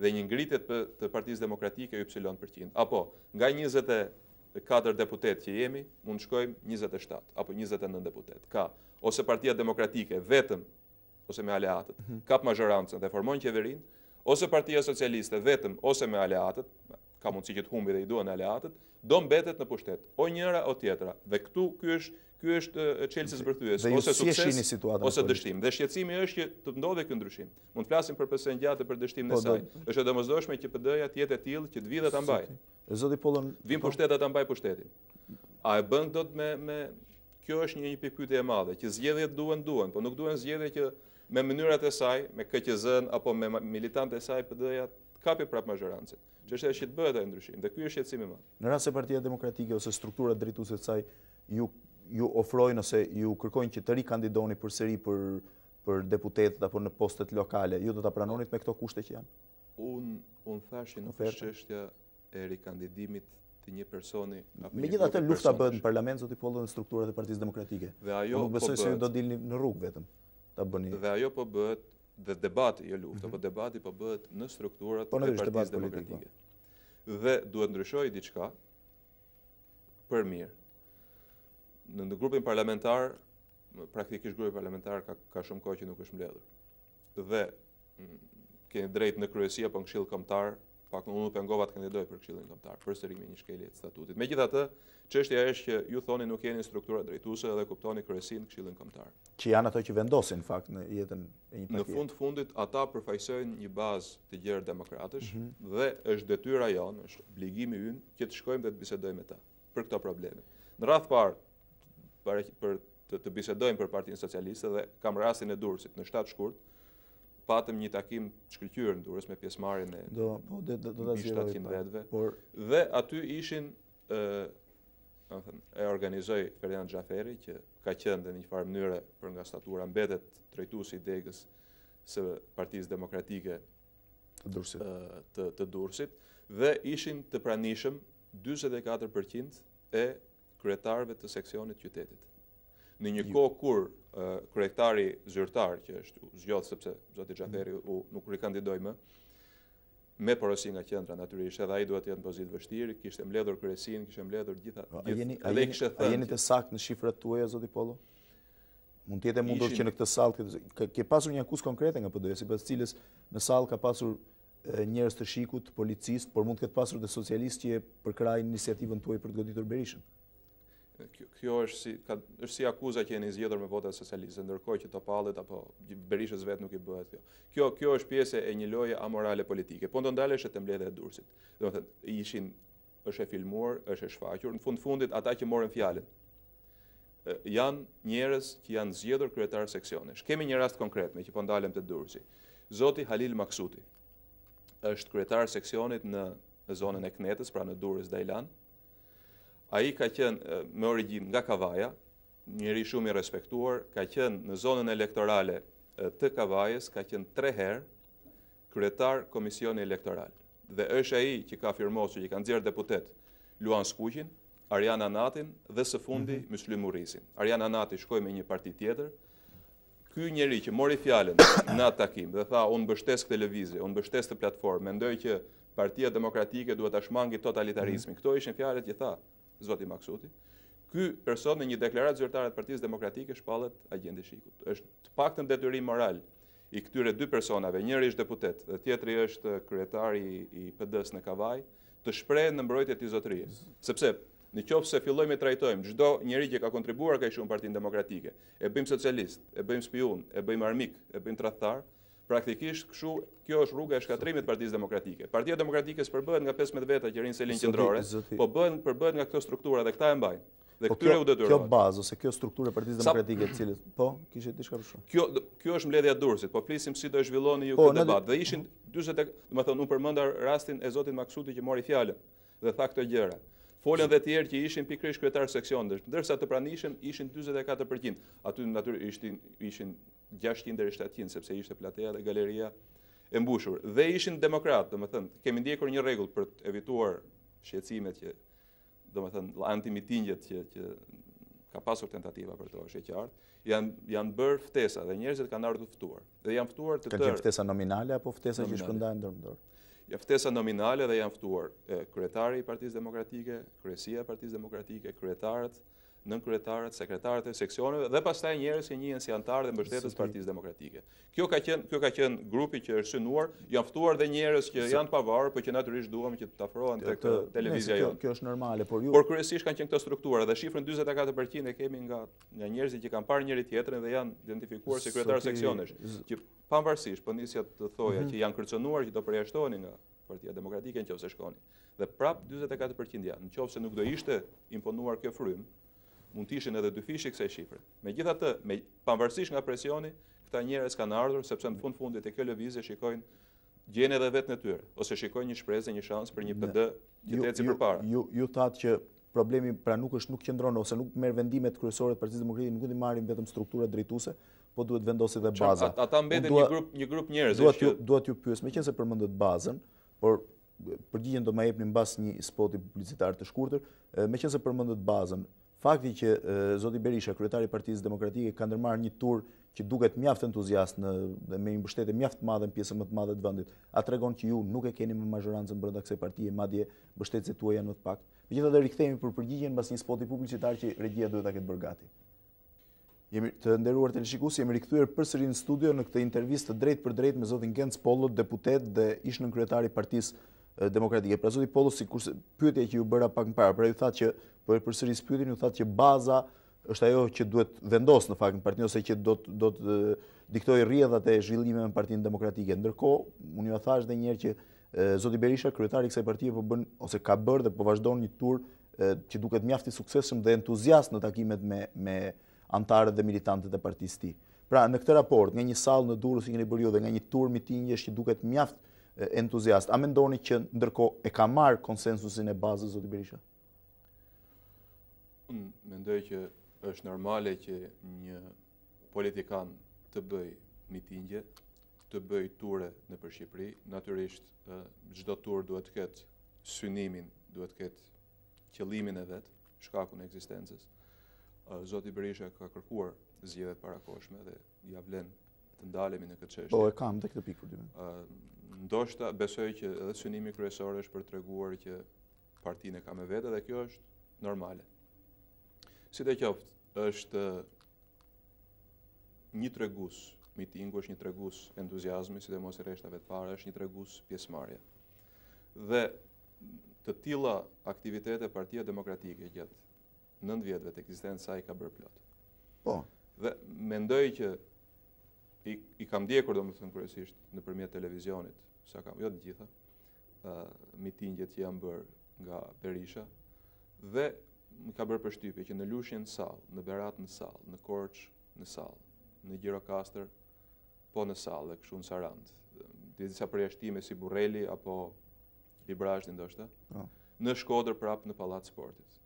dhe një ngritje të Partisë Demokratike Y%. Apo, nga 24 deputet që jemi, mund shkojmë 27 apo 29 deputet. Ka ose Partia Demokratike vetëm ose me aleatët, kap mazhorancën dhe formon qeverinë, ose Partia Socialiste vetëm ose me aleatët, ka mundësi që të humbi dhe i duan aleatët, do mbetet në pushtet, o njëra o tjetra. Dhe ky është çelësi zbërthyes, ose sukses ose dështim. Dhe shqetësimi është që të ndodhe ky ndryshim. Mund të flasim për PS-n gjatë për dështimin e saj. Është e domosdoshme që PD-ja të jetë e tillë që të vijë ta mbajë. Zoti Pollo, vim pushtetet ta mbajë pushtetin. A e bën dot me kjo është një pikë pyetje e madhe, që zgjedhjet duhen, po nuk duhen zgjedhje që me mënyrat e saj, me KQZ-n apo me militantë e saj PD-ja kapi prap mazhorancën. Çështja është që të bëhet ai ndryshim. Dhe ky është shqetësimi më. Në rast se Partia Demokratike ose strukturat drejtuese të saj ju ofrojnë ose ju kërkojnë që të rikandidoni përsëri për deputetët apo në postet lokale, ju do ta pranonit me këto kushte që janë? Unë thash që nuk është çështja e rikandidimit të një personi. Megjithatë lufta bëhet në parlament, zoti Pollo, në strukturat e Partisë Demokratike. Dhe ajo nuk besoj se ju do dilni në rrugë vetëm ta bëni. Dhe ajo po bëhet dhe debati, jo lufta, po debati po bëhet në strukturat e Partisë Demokratike. Dhe duhet ndryshojë diçka për mirë. Në grupin parlamentar, praktikisht grupi parlamentar ka shumë kohë që nuk është mbledhur. Dhe keni drejt në kryesi apo në këshill kombëtar, pak unë pengova të kandidoj për këshillin kombëtar, përsëri me një shkelje të statutit. Megjithatë, çështja është që ju thoni nuk jeni struktura drejtuese dhe kuptoni kryesinë këshillin kombëtar. Që janë ato që vendosin në fakt në jetën e një partie. Në fundit ata përfaqësojnë një bazë të gjerë demokratësh dhe është detyra jonë, është obligimi ynë që të shkojmë dhe të bisedojmë me ta për këto probleme. Në radh parë për të bisedojmë për Partinë Socialiste dhe kam rastin e Durrësit në 7 shkurt, patëm një takim të shkëlqyer në Durrës me pjesëmarrjen e 700 vetëve. Dhe aty ishin e organizoi Ferdinand Xhaferi, që ka qenë në një farë mënyre për nga statura mbetet drejtuesi i degës së Partisë Demokratike të Durrësit, dhe ishin të pranishëm 44% e kryetarëve të seksionit qytetit. Në një kohë kur kryetari zyrtar, që është zgjodh sepse zoti Xhaferi nuk rikandidoi më, me porosi nga qendra natyrisht, edhe ai duhet të jetë në pozitë vështirë, kishte mbledhur kryesinë, kishte mbledhur gjitha. A jeni të saktë në shifrat tuaja, zoti Pollo? Mund të jetë mundur që në këtë sallë ke pasur një akuzë konkrete nga PD-ja, sipas cilës në sallë ka pasur njerëz të shikut, policistë, por mund të ketë pasur dhe socialistë që përkrajnë iniciativën tuaj për të goditur Berishën. Kjo është si akuza që jeni zgjedhur me vota socialiste, ndërkohë që Topallit apo Berishës vetë nuk i bëhet kjo. Kjo është pjesë e një loje amorale politike. Po do ndalesh te mbledhja e Durrësit. Domethënë ishin është e filmuar, është e shfaqur. Në fundit ata që morën fjalën janë njerëz që janë zgjedhur kryetar seksionesh. Kemi një rast konkret me që po ndalem te Durrësi. Zoti Halil Maksuti është kryetar seksionit në zonën e Knetës, pra në Durrës Dajlan. Ai ka qenë me origjinë nga Kavaja, njeri shumë i respektuar, ka qenë në zonën elektorale të Kavajës, ka qenë 3 herë kryetar komisioni elektoral. Dhe është ai që ka firmosur, që ka nxjerrë deputet Luan Skuqin, Ariana Natin dhe së fundi Myslim Murrisin. Ariana Nati shkoi me një parti tjetër. Ky njeri që mori fjalën në atë takim dhe tha unë mbështes këtë lëvizje, unë mbështes këtë platformë, mendoj që Partia Demokratike duhet ta shmangi totalitarizmin. Këto ishin fjalët që tha zoti Maksuti. Ky person në një deklaratë zyrtare të Partisë Demokratike shpallet agjende shikut. Është të paktën detyrim moral i këtyre 2 personave, njëri është deputet dhe tjetri është kryetari i PD-s në Kavaj, të shprehen në mbrojtje të zotërisë. Sepse në qoftë se fillojmë të trajtojmë çdo njeri që ka kontribuar kaq shumë Partinë Demokratike, e bëjmë socialist, e bëjmë spion, e bëjmë armik, e bëjmë tradhtar, praktikisht kështu kjo është rruga e shkatrimit të Partisë Demokratike. Partia Demokratike s'përbëhet nga 15 veta që rinë selin qendrore, po përbëhet nga këto struktura dhe këta e mbajnë. Dhe këtyre u detyrohet. Kjo bazë ose kjo strukturë e Partisë Demokratike e cilës po kishte diçka më shumë. Kjo është mbledhja e Durrësit, po flisim si do zhvilloni ju këtë debat. Dhe ishin 40, domethënë unë përmenda rastin e zotit Maksuti që mori fjalën dhe tha këto gjëra. Folën dhe tjerë që ishin pikërisht kryetar seksionit, ndërsa të pranishëm ishin 44%. Aty natyrisht ishin 600 deri 700 sepse ishte plateja dhe galeria e mbushur. Dhe ishin demokratë, domethënë kemi ndjekur një rregull për të evituar shqetësimet që domethënë antimitingjet që ka pasur tentativa për to, është e qartë, janë bërë ftesa dhe njerëzit kanë ardhur të ftuar. Dhe janë ftuar të tërë. Kanë ftesa nominale apo ftesa që shpërndahen ndërmjet? Ja ftesa nominale dhe janë ftuar kryetari i Partisë Demokratike, kryesia e Partisë Demokratike, kryetarët, nënkryetarët, sekretarët e seksioneve dhe pastaj njerëz që njihen si anëtarë dhe mbështetës Partisë Demokratike. Kjo ka qenë grupi që është synuar, janë ftuar dhe njerëz që janë të pavarur, por që natyrisht duam që të afrohen tek televizja jonë. Kjo është normale, por Por kryesisht kanë qenë këto struktura dhe shifrën 44% e kemi nga njerëzit që kanë parë njëri tjetrin dhe janë identifikuar si kryetar seksionesh, që pavarësisht po nisja të thoja që janë kërcënuar që do përjashtoheni nga Partia Demokratike nëse shkoni. Dhe prap 44% janë. Nëse nuk do ishte imponuar kjo frym, mund të ishin edhe 2 fishi kësaj shifre. Megjithatë, pavarësisht nga presioni, këta njerëz kanë ardhur sepse në fundit e kjo lëvizje shikojnë gjën edhe vetën e tyre, ose shikojnë një shpresë, një shans për një PD që të ecë përpara. Ju thatë që problemi pra nuk qëndron ose nuk merr vendimet kryesore të Partisë Demokratike, nuk i marrin vetëm strukturat drejtuese, po duhet vendosi dhe baza. Ata mbeten një grup njerëzish. Duhet ju pyes, meqense përmendët bazën, por përgjigjen do ma jepni mbas një spoti publicitar të shkurtër, meqense përmendët bazën. Fakti që zoti Berisha, kryetari i Partisë Demokratike, ka ndërmarrë një tur që duket mjaft entuziast dhe me një mbështetje mjaft të madhe në pjesën më të madhe të vendit, a tregon që ju nuk e keni me mazhorancën brenda kësaj partie, madje mbështetësit tuaj janë më të paktë. Megjithatë rikthehemi për përgjigjen mbas një spoti publicitar që regjia duhet ta ketë bërë gati. Jemi të nderuar teleshikues, jemi rikthyer përsëri në studio në këtë intervistë të drejtë për drejtë me zotin Genc Pollo, deputet dhe ish-nënkryetari i Partisë Demokratike. Pra zoti Pollo, sikurse pyetja që ju bëra pak më parë, pra ju thatë që po e përsëris pyetjen, ju thatë që baza është ajo që duhet vendos në fakt në partinë ose që do të diktojë rrjedhat e zhvillimeve në Partinë Demokratike. Ndërkohë, unë ju thash edhe një herë që zoti Berisha, kryetari i kësaj partie, po bën ose ka bërë dhe po vazhdon një tur që duket mjaft i suksesshëm dhe entuziast në takimet me antarët dhe militantët e partisë së tij. Pra, në këtë raport, nga një sallë në Durrës që keni bërë ju dhe nga një tur mitingjesh që duket mjaft entuziast, a mendoni që ndërkohë e ka marrë konsensusin e bazës zoti Berisha? Unë mendoj që është normale që një politikan të bëj mitingje, të bëj ture nëpër Shqipëri. Natyrisht çdo tur duhet të ketë synimin, duhet të ketë qëllimin e vet, shkakun e ekzistencës. Zoti Berisha ka kërkuar zgjedhjet parakoshme dhe ja vlen të ndalemi në këtë çështje. Po e kam tek këtë pikë. Ndoshta besoj që edhe synimi kryesor është për treguar që partinë ka me vete dhe kjo është normale. Sidoqoftë, është një tregus, mitingu është një tregus entuziazmi, sidomos i rreshtave të para, është një tregus pjesëmarrje. Dhe të tilla aktivitete Partia Demokratike gjatë 9 vjetëve të ekzistencës saj ka bërë plot. Po. Dhe mendoj që i kam ndjekur domethënë kryesisht nëpërmjet televizionit, jo të gjitha, mitingjet që janë bërë nga Berisha dhe më ka bërë përshtypje që në Lushnjë në sallë, në Berat në sallë, në Korçë në sallë, në Gjirokastër po në sallë, kështu në Sarandë, disa përjashtime si Burreli apo Librazhdi ndoshta, në Shkodër prapë në Pallat Sportit.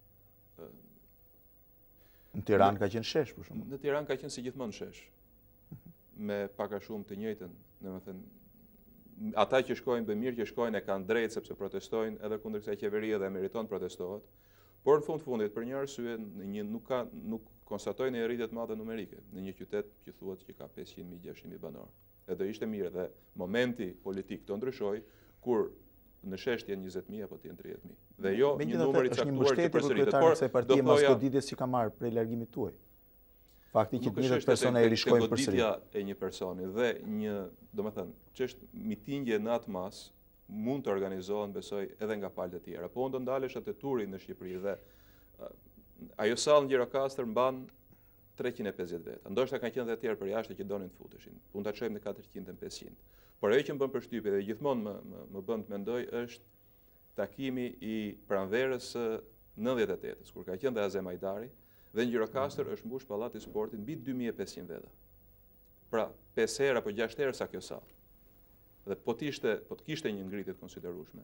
Në Tiranë ka qenë shesh, për shembull. Në Tiranë ka qenë si gjithmonë shesh. Me pak a shumë të njëjtën, domethënë, ata që shkojnë bë mirë, që shkojnë e kanë drejtë sepse protestojnë edhe kundër kësaj qeverie dhe meriton protestohet. Por në fundit për një arsye nuk konstatoj një rritje të madhe numerike në një qytet që thuhet që ka 500.000-600.000 banor. E do ishte mirë dhe momenti politik të ndryshoj kur në shesh të jenë 20.000 apo të jenë 30.000. Dhe jo një numër i caktuar që përsëritet. Por kësaj partie mas goditjes që ka marrë prej largimit tuaj. Fakti që të njëjtat persona i rishkojnë përsëri. Goditja e një personi dhe një, domethënë, ç'është mitingje në atë mas mund të organizohen, besoj, edhe nga palët e tjera. Po do ndalesh atë turi në Shqipëri dhe ajo sallë në Gjirokastër mban 350 veta. Ndoshta kanë qenë edhe të tjerë për jashtë që donin të futeshin. Mund ta çojmë në 400-500. Por ajo që më bën përshtypje dhe gjithmonë më bën të mendoj është takimi i pranverës së 98-s, kur ka qenë dhe Azem Hajdari, dhe në Gjirokastër është mbush pallati i sportit mbi 2500 veta. Pra, 5 herë apo 6 herë sa kjo sallë. Dhe po të kishte një ngritje të konsiderueshme,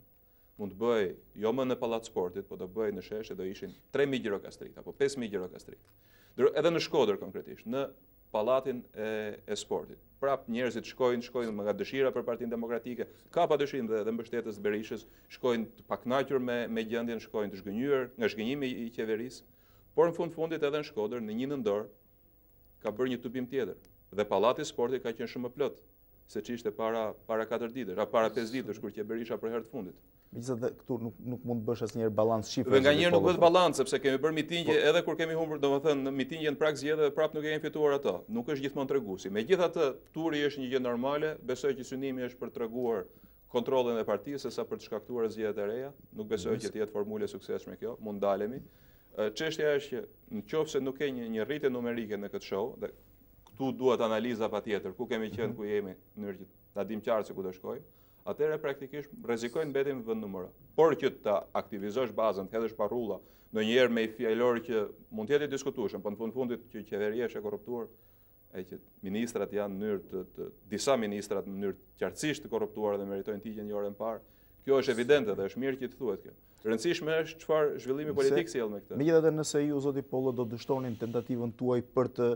mund të bëj jo më në pallat sportit, po do bëj në sheshe, do ishin 3000 gjirokastrit apo 5000 gjirokastrit. Edhe në Shkodër konkretisht, në pallatin e sportit. Prap njerëzit shkojnë me nga dëshira për Partinë Demokratike, ka padyshim dhe mbështetës Berishës, shkojnë të pakënaqur me gjendjen, shkojnë të zgënjur nga zgënjimi i qeverisë, por në fundit edhe në Shkodër në një nëndor ka bërë një tubim tjetër dhe pallati i sportit ka qenë shumë më plot se që ishte para 4 ditësh, para 5 ditësh kur që Berisha për herë të fundit. Megjithatë këtu nuk mund të bësh asnjëherë balans shifrash. Dhe nganjëherë nuk bëhet balans sepse kemi bërë mitingje edhe kur kemi humbur, domethënë në mitingjen prag zgjedhje dhe prapë nuk kemi fituar ato. Nuk është gjithmonë treguesi. Megjithatë, turi është një gjë normale, besoj që synimi është për treguar kontrollin e partisë sesa për të shkaktuar zgjedhjet e reja. Nuk besoj që të jetë formule suksesshme kjo, mund dalemi. Çështja është që nëse nuk ke një rritje numerike në këtë show, dhe këtu duhet analiza patjetër, ku kemi qenë, ku jemi, në mënyrë që ta dim qartë se ku do shkojmë, atëherë praktikisht rrezikojnë mbetjen në vend numër. Por që ta aktivizosh bazën, të hedhësh parrulla, ndonjëherë me fjalor që mund të jetë i diskutueshëm, por në fundit që qeveria është e korruptuar, e që ministrat janë në mënyrë disa ministrat në mënyrë qartësisht të korruptuar dhe meritojnë tigjen një orën parë. Kjo është evidente dhe është mirë që të thuhet kjo. Rëndësishme është çfarë zhvillimi politik sjell me këtë. Megjithatë nëse ju zoti Pollo do dështonin tentativën tuaj për të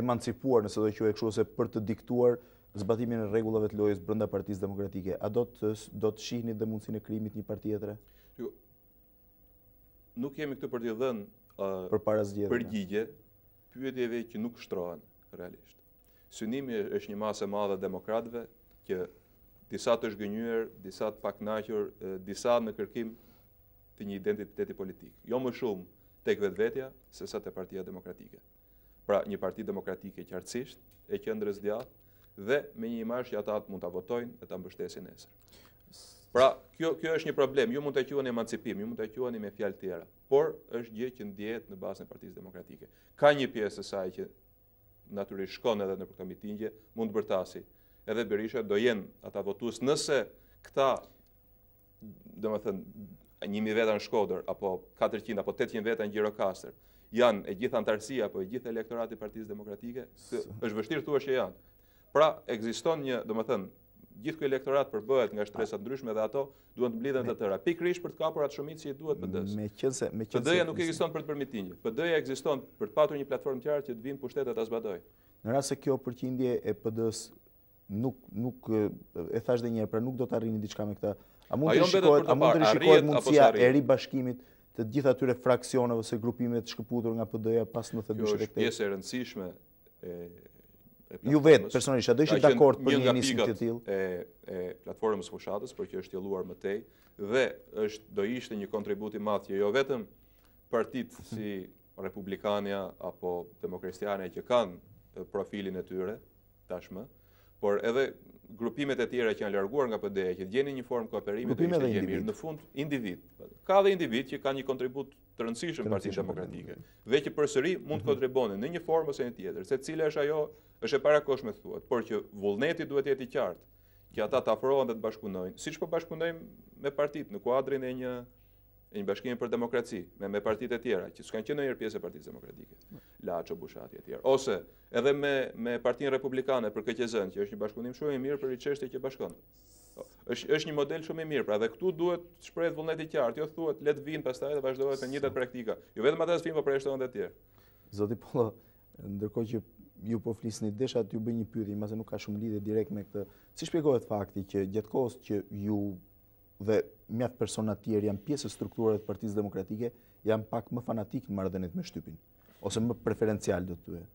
emancipuar, nëse do quaj kështu, ose për të diktuar zbatimin e rregullave të lojës brenda Partisë Demokratike, a do të shihni dhe mundësinë e krijimit një partie tjetër? Jo. Nuk jemi këtu për t'i dhënë përpara zgjedhjeve përgjigje pyetjeve që nuk shtrohen realisht. Synimi është një masë e madhe demokratëve që disa të zhgënjur, disa të pakënaqur, disa në kërkim të një identiteti politik. Jo më shumë tek vetvetja sesa te Partia Demokratike. Pra, një parti demokratike qartësisht e qendrës djathtë dhe me një imazh që ata mund ta votojnë e ta mbështesin nesër. Pra, kjo është një problem. Ju mund ta quani emancipim, ju mund ta quani me fjalë tjera, por është gjë që ndihet në bazën e Partisë Demokratike. Ka një pjesë e saj që natyrisht shkon edhe në këtë mitingje, mund të bërtasi. Edhe Berisha do jenë ata votues nëse këta, domethënë 1000 veta në Shkodër apo 400 apo 800 veta në Gjirokastër, janë e gjithë antarësia apo e gjithë elektorati i Partisë Demokratike, është vështirë thuash që janë. Pra, ekziston një, domethënë, gjithë ky elektorat përbëhet nga shtresa të ndryshme dhe ato duhen të mblidhen të tëra. Pikërisht për të kapur atë shumicë që i duhet PD-s. PD-ja nuk ekziston për të bërë mitingje. PD-ja ekziston për të patur një platformë të qartë që të vinë pushtetet ta zbatojë. Në rast se kjo përqindje e PD-s nuk e thash edhe një herë, pra nuk do të arrini diçka me këtë. A mund të rishikohet mundësia e ribashkimit të gjithë atyre fraksioneve ose grupime të shkëputur nga PD-ja pas 92 Kjo është pjesë e rëndësishme ju vetë personalisht, a do ishit dakord për një nisim të tillë? E platformës fushatës, por që është tjelluar më tej dhe do ishte një kontribut i madh që jo vetëm partitë si Republikania apo Demokratiania që kanë profilin e tyre tashmë, por edhe grupimet e tjera që janë larguar nga PD-ja, që gjenin një formë kooperimi dhe ishte gjë mirë. Në fund, individ. Ka dhe individ që kanë një kontribut të rëndësishëm Partinë Demokratike dhe që përsëri mund të kontribonin në një formë ose në tjetër, se cila është ajo, është e parakoshme thuhet, por që vullneti duhet jetë i qartë, që ata të afrohen dhe të bashkëpunojnë, siç po bashkëpunojmë me partitë në kuadrin e e një bashkimi për demokraci me partitë e tjera që s'kan qenë ndonjëherë pjesë e Partisë Demokratike, Laço, Bushati e tjerë, ose edhe me Partinë Republikane për KQZ-n, që është një bashkëpunim shumë i mirë për një çështje që bashkon. Është një model shumë i mirë, pra dhe këtu duhet shprehet vullnet i qartë, jo thuhet le të vinë pastaj dhe vazhdohet me njëjtat praktika. Jo vetëm ata që vinë, por përjashtohen edhe të tjerë. Zoti Pollo, ndërkohë që ju po flisni, desha t'ju bëj një pyetje, mbase nuk ka shumë lidhje direkt me këtë. Si shpjegohet fakti që gjatë kohës që ju dhe mjaft persona të tjerë janë pjesë e strukturave të Partisë Demokratike, janë pak më fanatik në marrëdhëniet me shtypin, ose më preferencial do të thuaj.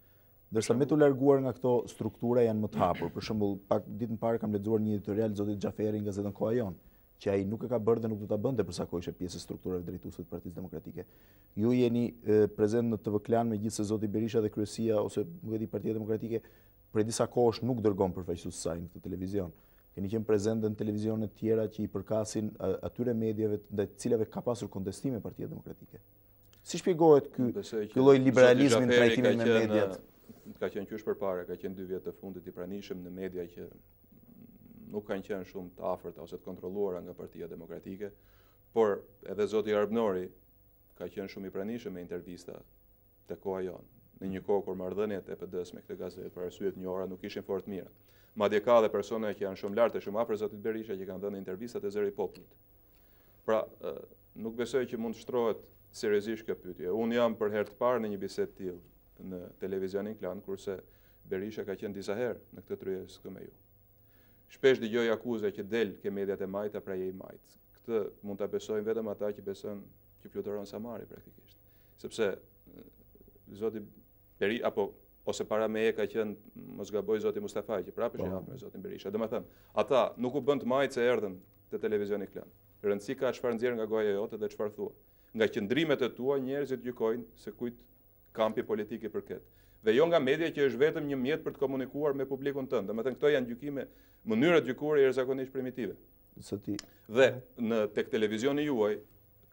Ndërsa me të larguar nga këto struktura janë më të hapur. Për shembull, pak ditë më parë kam lexuar një editorial të zotit Xhaferi në gazetën Koha Jon, që ai nuk e ka bërë dhe nuk do ta bënte përsa kohë ishte pjesë e strukturave drejtuese të Partisë Demokratike. Ju jeni prezent në TV Klan, megjithëse zoti Berisha dhe kryesia ose nuk e di Partia Demokratike prej disa kohësh nuk dërgon përfaqësues së saj në këtë televizion. Keni qenë prezente në televizionet tjera që i përkasin atyre mediave ndaj të cilave ka pasur kontestime Partia Demokratike. Si shpjegohet ky lloj liberalizmi në trajtimin me mediat? Ka qenë qysh përpara, ka qenë 2 vjet të fundit i pranishëm në media që nuk kanë qenë shumë të afërta ose të kontrolluara nga Partia Demokratike, por edhe zoti Arbnori ka qenë shumë i pranishëm me intervista te Koha Jon, në një kohë kur marrëdhëniet e PD-s me këtë gazetë për arsye të njohura nuk ishin fort mira. Madje ka edhe persona që janë shumë lart e shumë afër zotit Berisha që kanë dhënë intervistat e zëri i popullit. Pra, nuk besoj që mund të shtrohet seriozisht kjo pyetje. Unë jam për herë të parë në një bisedë të tillë në televizionin Klan, kurse Berisha ka qenë disa herë në këtë tryezë këtu me ju. Shpesh dëgjoj akuza që del ke mediat e majta pra je i majt. Këtë mund ta besojnë vetëm ata që besojnë që fluturon Samari praktikisht. Sepse zoti Berisha ose para meje ka qenë, mos gaboj zoti Mustafa, që prapë është i hapur me zotin Berisha. Domethënë, ata nuk u bën të majt se erdhën te televizioni Klan. Rëndësi ka çfarë nxjerr nga goja jote dhe çfarë thua. Nga qëndrimet e tua njerëzit gjykojnë se kujt kampi politik i përket. Dhe jo nga media që është vetëm një mjet për të komunikuar me publikun tënd. Domethënë këto janë gjykime, mënyra gjykore jashtëzakonisht primitive. Dhe tek televizioni juaj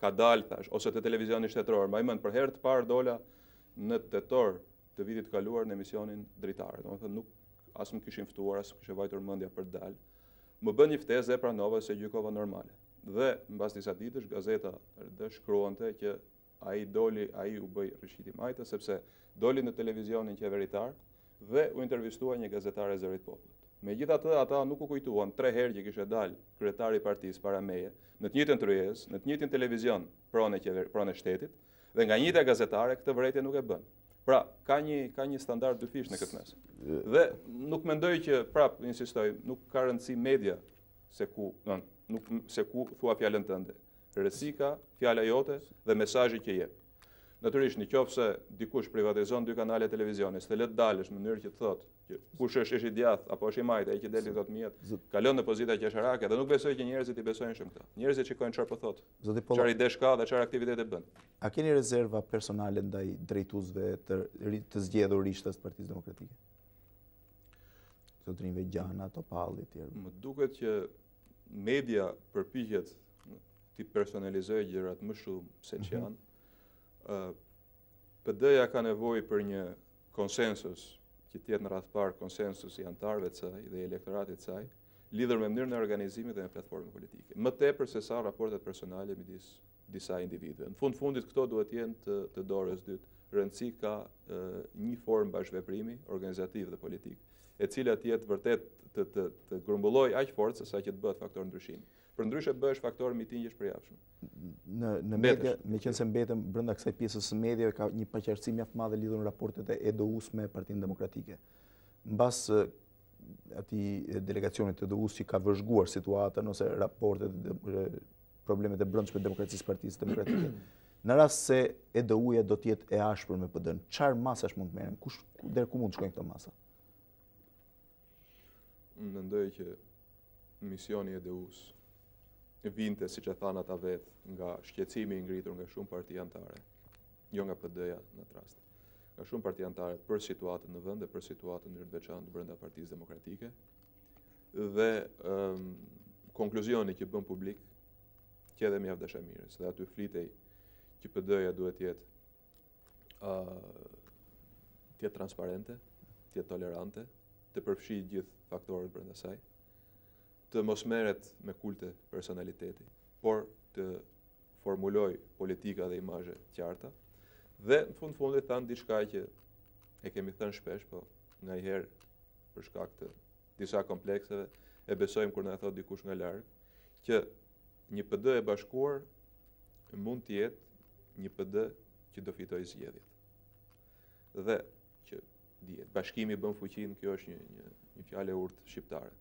ka dalë thash, ose te televizioni shtetëror, më mend për herë të parë dola në tetor të vitit të kaluar në emisionin dritar. Domethënë nuk as më kishin ftuar, as më kishte vajtur mendja për të dalë. Më bën një ftesë dhe pranova se gjykova normale. Dhe mbas disa ditësh gazeta shkruante që ai u bë rishiti majta sepse doli në televizionin qeveritar dhe u intervistua një gazetare e zërit popullit. Megjithatë, ata nuk u kujtuan 3 herë që kishte dalë kryetari i partisë para meje, në të njëjtën tryezë, në të njëjtin televizion pranë e shtetit, dhe nga njëjta gazetare këtë vërejtje nuk e bën. Pra, ka një standard dyfish në këtë mes. Dhe nuk mendoj që, prap, insistoj, nuk ka rëndësi media se ku thua fjalën tënde. Rëndësi ka fjala jote dhe mesazhi që jep. Natyrisht, nëse dikush privatizon 2 kanale televizionis, të let dalësh në mënyrë që të thotë që kush është i djathtë apo është i majtë, ai që deli thotë mijet, kalon në pozita qesharake dhe nuk besoj që njerëzit i besojnë shumë këtë. Njerëzit shikojnë çfarë po thotë. Çfarë ide ka dhe çfarë aktivitete bën. A keni rezerva personale ndaj drejtuesve të zgjedhur ishtas të Partisë Demokratike? Zotrinve Gjana, Topalli e tjerë. Më duket që media përpiqet të personalizojë gjërat më shumë se ç'janë. PD-ja ka nevojë për një konsensus që të jetë në radh parë konsensus i anëtarëve të saj dhe i elektoratit të saj, lidhur me mënyrën e organizimit dhe me platformën politike. Më tepër se sa raportet personale midis disa individëve. Në fundit këto duhet të jenë të dorës dytë. Rëndësi ka një formë bashkëveprimi organizativ dhe politik, e cila të jetë vërtet të grumbullojë aq fortë sa që të bëhet faktor ndryshimi. Përndryshe bëhesh faktor mitingjesh përjapshëm. Në media, meqense mbetëm brenda kësaj pjesës së mediave, ka një paqartësi mjaft madhe lidhur në raportet e EDU-s me Partinë Demokratike. Mbas atij delegacionit të EDU-s që ka vëzhguar situatën ose raportet problemet e brendshme të demokracisë Partisë Demokratike. Në rast se EDU-ja do të jetë e ashpër me PD-n, çfarë masash mund të merren? Deri ku mund të shkojnë këto masa? Mendoj që misioni i EDU-s vinte, siç e thanë ata vetë, nga shqetësimi i ngritur nga shumë parti anëtare, jo nga PD-ja në atë rast. Nga shumë parti anëtare për situatën në vend dhe për situatën në veçantë brenda Partisë Demokratike. Dhe konkluzioni që bën publik që edhe mjaft dashamirës. Dhe aty flitej që PD-ja duhet të jetë transparente, të jetë tolerante, të përfshijë gjithë faktorët brenda saj, të mos merret me kulte personaliteti, por të formuloj politika dhe imazhe qarta, dhe në fundit thanë diçka që e kemi thënë shpesh, po ndonjëherë për shkak të disa komplekseve e besojmë kur na thot dikush nga larg, që një PD e bashkuar mund të jetë një PD që do fitojë zgjedhjet. Dhe që dihet, bashkimi bën fuqinë, kjo është një fjalë e urtë shqiptare.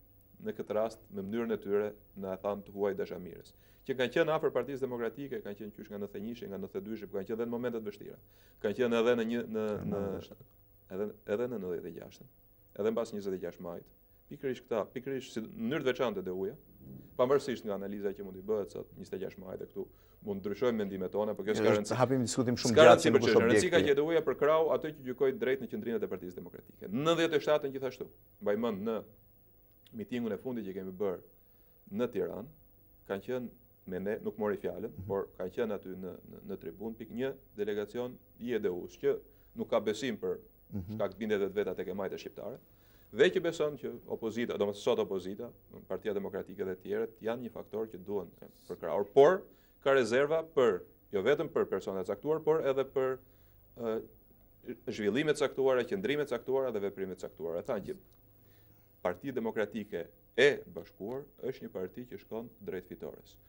Në këtë rast, me mënyrën e tyre, na thanë të huaj dashamirës. Që kanë qenë afër Partisë Demokratike, kanë qenë qysh nga 91, nga 92, kanë qenë edhe në momentet vështira. Kanë qenë edhe edhe në 96-ën, edhe mbas 26 majit. Pikërisht si në mënyrë të veçantë dhe uja, pavarësisht nga analiza që mund të bëhet sot 26 majit e këtu mund ndryshojmë mendimet tona, por kjo s'ka rëndësi. Hapim diskutim shumë gjatë se nuk është objekt. Rëndësia që uja për krau ato që gjykoi drejt në qendrimet e Partisë Demokratike. Në 97-ën gjithashtu. Mbaj mend në mitingun e fundit që kemi bërë në Tiranë, kanë qenë me ne, nuk mori fjalën, por kanë qenë aty në tribunë pikë një delegacion i EDU-s që nuk ka besim për shkak të bindjeve të veta tek majtë shqiptare. Dhe që beson që opozita, domethënë sot opozita, Partia Demokratike dhe të tjerët janë një faktor që duhen përkrahur, por ka rezerva për jo vetëm për persona të caktuar, por edhe për zhvillime të caktuara, qëndrime të caktuara dhe veprime të caktuara. Thanë që Partia Demokratike e bashkuar është një parti që shkon drejt fitores.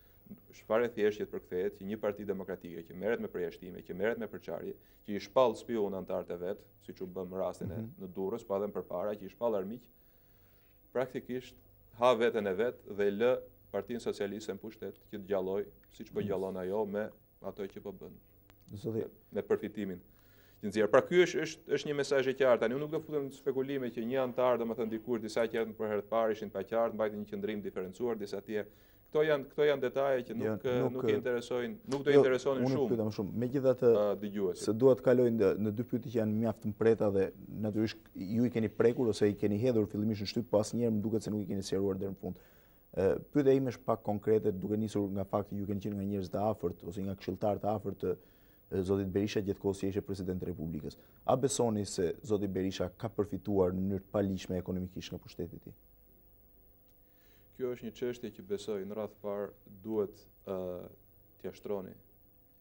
Çfarë thjesht që përkthehet që një parti demokratike që merret me përjashtime, që merret me përçarje, që i shpall spiun anëtarët e vet, siç u bëm rastin në Durrës, pa edhe më përpara, që i shpall armiq, praktikisht ha veten e vet dhe lë Partinë Socialiste në pushtet që të gjalloj, siç po gjallon ajo me ato që po bën. Me përfitimin. Pra ky është një mesazh i qartë. Tani unë nuk do futem në spekulime që një antar, domethënë dikush disa që për herë të parë ishin pa qartë, mbajtin një qendrim diferencuar, disa tjerë. Këto janë detaje që nuk i interesojnë, nuk do interesonin shumë. Unë pyeta shumë. Megjithatë, se dua të kaloj në dy pyetje që janë mjaft të mprehta dhe natyrisht ju i keni prekur ose i keni hedhur fillimisht në shtyp, po asnjëherë më duket se nuk i keni sqaruar deri në fund. Pyetja ime është pak konkrete, duke nisur nga fakti ju keni qenë nga njerëz të afërt ose nga këshilltar të afërt të Zotit Berisha gjatë kohës që ishte president i Republikës. A besoni se Zoti Berisha ka përfituar në mënyrë të paligjshme ekonomikisht nga pushteti i tij? Kjo është një çështje që besoj në radhë parë duhet t'ia shtroni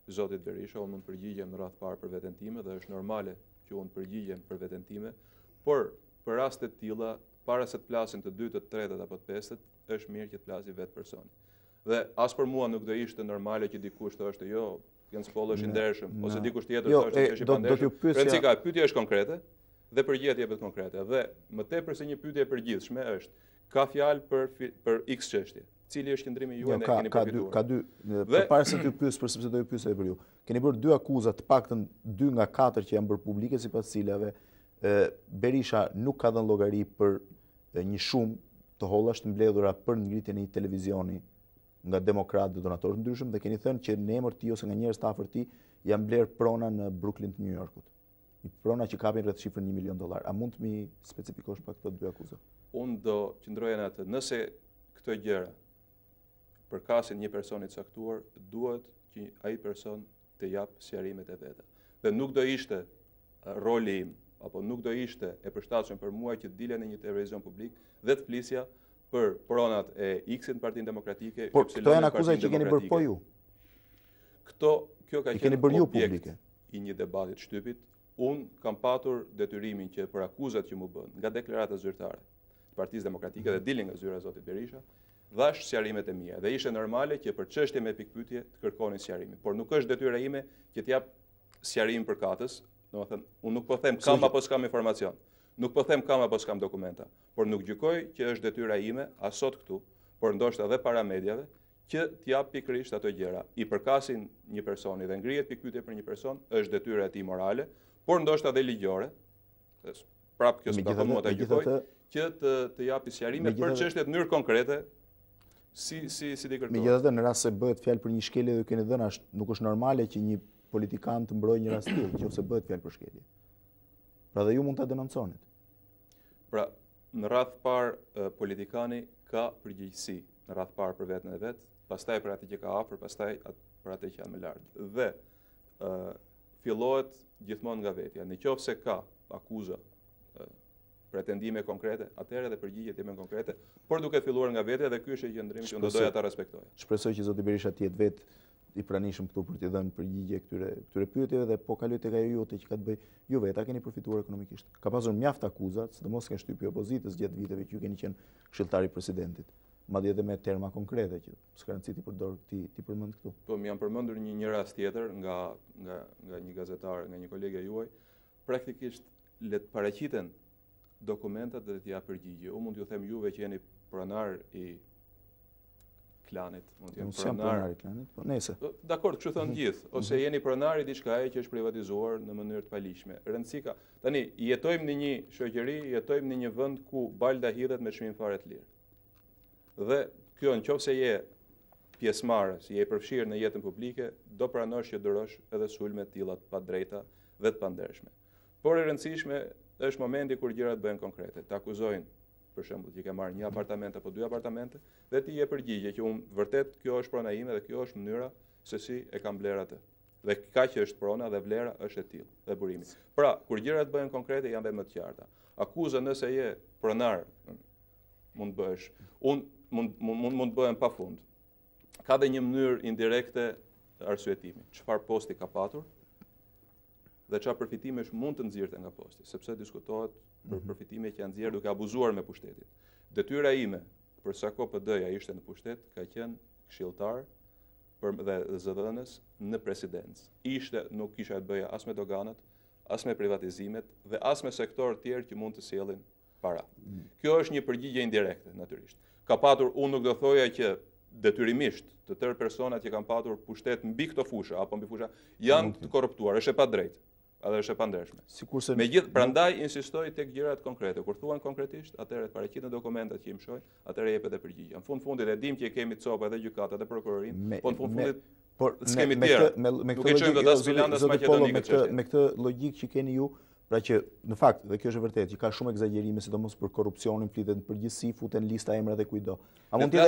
Zotit Berisha. Unë mund të përgjigjem në radhë parë për veten time dhe është normale që unë përgjigjem për veten time, por për raste të tilla, para se të flasin të dytët, të tretët apo të pestët, është mirë që të flasi vetë personi. Dhe as për mua nuk do ishte normale që dikush të thoshte jo, Genc Pollo është i ndershëm, ose dikush tjetër thoshte që është i pandershëm. Rëndësika, pyetja është konkrete dhe përgjigjja jepet konkrete. Dhe më tepër se një pyetje e përgjithshme është, ka fjalë për X çështje. Cili është qëndrimi juaj ne keni përfituar? Ka dy, përpara se ty pyes, për sepse do të pyesë për ju. Keni bërë dy akuza, të paktën 2 nga 4 që janë bërë publike, sipas cilave Berisha nuk ka dhënë llogari për një shumë të hollash të mbledhura për ngritjen e një televizioni nga demokratë dhe donatorë të ndryshëm, dhe keni thënë që në emër të tij ose nga njerëz të afërt të tij janë blerë prona në Brooklyn të New Yorkut. Një prona që kapin rreth shifrën $1 milion. A mund të mi specifikosh pak këto dy akuza? Unë do qëndroja në atë. Nëse këto gjëra përkasin një personi të caktuar, duhet që ai person të jap sqarimet e veta. Dhe nuk do ishte roli im, apo nuk do ishte e përshtatshëm për mua që të dilja në një televizion publik dhe të flisja për pronat e X-it në Partinë Demokratike, por këto janë akuza që keni bërë po ju. Kjo ka qenë objekt i një debati të shtypit. Unë kam patur detyrimin që për akuzat që mu bën nga deklarata zyrtare të Partisë Demokratike dhe dilin nga zyra e Zotit Berisha, dhash sqarimet e mia dhe ishte normale që për çështje me pikpyetje të kërkonin sqarimin. Por nuk është detyra ime që të jap sqarim përkatës, domethënë unë nuk po them kam apo s'kam informacion. Nuk po them kam apo s'kam dokumenta, por nuk gjykoj që është detyra ime as sot këtu, por ndoshta edhe para mediave, që t'jap pikërisht ato gjëra. I përkasin një personi dhe ngrihet pikpyetje për një person, është detyra e tij morale, por ndoshta edhe ligjore. Prap kjo s'ka mua ta gjykoj, që të japi sqarime për çështje në mënyrë konkrete, si di kërkoj. Megjithatë, në rast se bëhet fjalë për një shkelje dhe keni dhënë, nuk është normale që një politikan të mbrojë një rast tillë, nëse bëhet fjalë për shkelje. Pra dhe ju mund ta denonconit. Pra, në radhë parë politikani ka përgjegjësi, në radhë parë për veten e vet, pastaj për atë që ka afër, pastaj për atë që janë më lart. Dhe fillohet gjithmonë nga vetja. Nëse ka akuza, pretendime konkrete, atëherë edhe përgjigjet janë konkrete, por duke filluar nga vetja dhe ky është qëndrimi që unë do doja ta respektoja. Shpresoj që Zoti Berisha të jetë vetë i pranishëm këtu për t'i dhënë përgjigje këtyre pyetjeve dhe po kaloj tek ajo jote që ka të bëjë ju vetë, a keni përfituar ekonomikisht. Ka pasur mjaft akuzat, sidomos ke shtypje opozitës gjatë viteve që ju keni qenë këshilltar i presidentit. Madje edhe me terma konkrete që s'ka rëndësi ti përdor ti përmend këtu. Po më janë përmendur një rast tjetër nga një gazetar, nga një kolege juaj, praktikisht le të paraqiten dokumentat dhe t'ja përgjigje. Unë mund t'ju them juve që jeni pronar i klanit, mund të jenë pronar i klanit, po nëse. Dakor, kështu thon gjithë, ose jeni pronar i diçkaje që është privatizuar në mënyrë të palishme. Rëndësi ka. Tani jetojmë në një shoqëri, jetojmë në një vend ku balda hidhet me çmim fare të lirë. Dhe kjo nëse je pjesëmarrës, je i përfshirë në jetën publike, do pranosh që dërosh edhe sulme të tilla të padrejta dhe të pandershme. Por e rëndësishme është momenti kur gjërat bëhen konkrete. Të akuzojnë, për shembull, që ke marrë një apartament apo 2 apartamente dhe ti je përgjigje që unë vërtet kjo është prona ime dhe kjo është mënyra se si e kam bler atë. Dhe kaq që është prona dhe vlera është e tillë dhe burimi. Pra, kur gjërat bëhen konkrete janë dhe më të qarta. Akuza nëse je pronar mund bëhesh, mund bëhen pafund. Ka dhe një mënyrë indirekte arsyetimi. Çfarë posti ka patur dhe çfarë përfitimesh mund të nxirrte nga posti, sepse diskutohet për përfitime që janë nxjerrë duke abuzuar me pushtetin. Detyra ime, për sa kohë PD-ja ishte në pushtet, ka qenë këshilltar dhe zëdhënës në presidencë. Nuk kisha të bëja as me doganat, as me privatizimet dhe as me sektor tjerë që mund të sjellin para. Kjo është një përgjigje indirekte, natyrisht. Ka patur, unë nuk do thoja që detyrimisht të tërë personat që kanë patur pushtet mbi këto fusha apo mbi fusha janë të korruptuar, është e padrejtë. Edhe është e pandershme. Megjithë, prandaj insistoj tek gjërat konkrete. Kur thuan konkretisht, atëherë paraqiten dokumentat që i mshojnë, atëherë jepet e përgjigje. Në fundit e dim që kemi copa edhe gjykata edhe prokurorin, po në fundit s'kemi tjera. Nuk e çojmë dot as Finlandës Maqedonikë. Me këtë logjikë që keni ju, pra që në fakt, dhe kjo është e vërtetë, që ka shumë egzagjerime sidomos për korrupsionin, flitet në përgjithësi, futen lista emra dhe kujdo. A mund të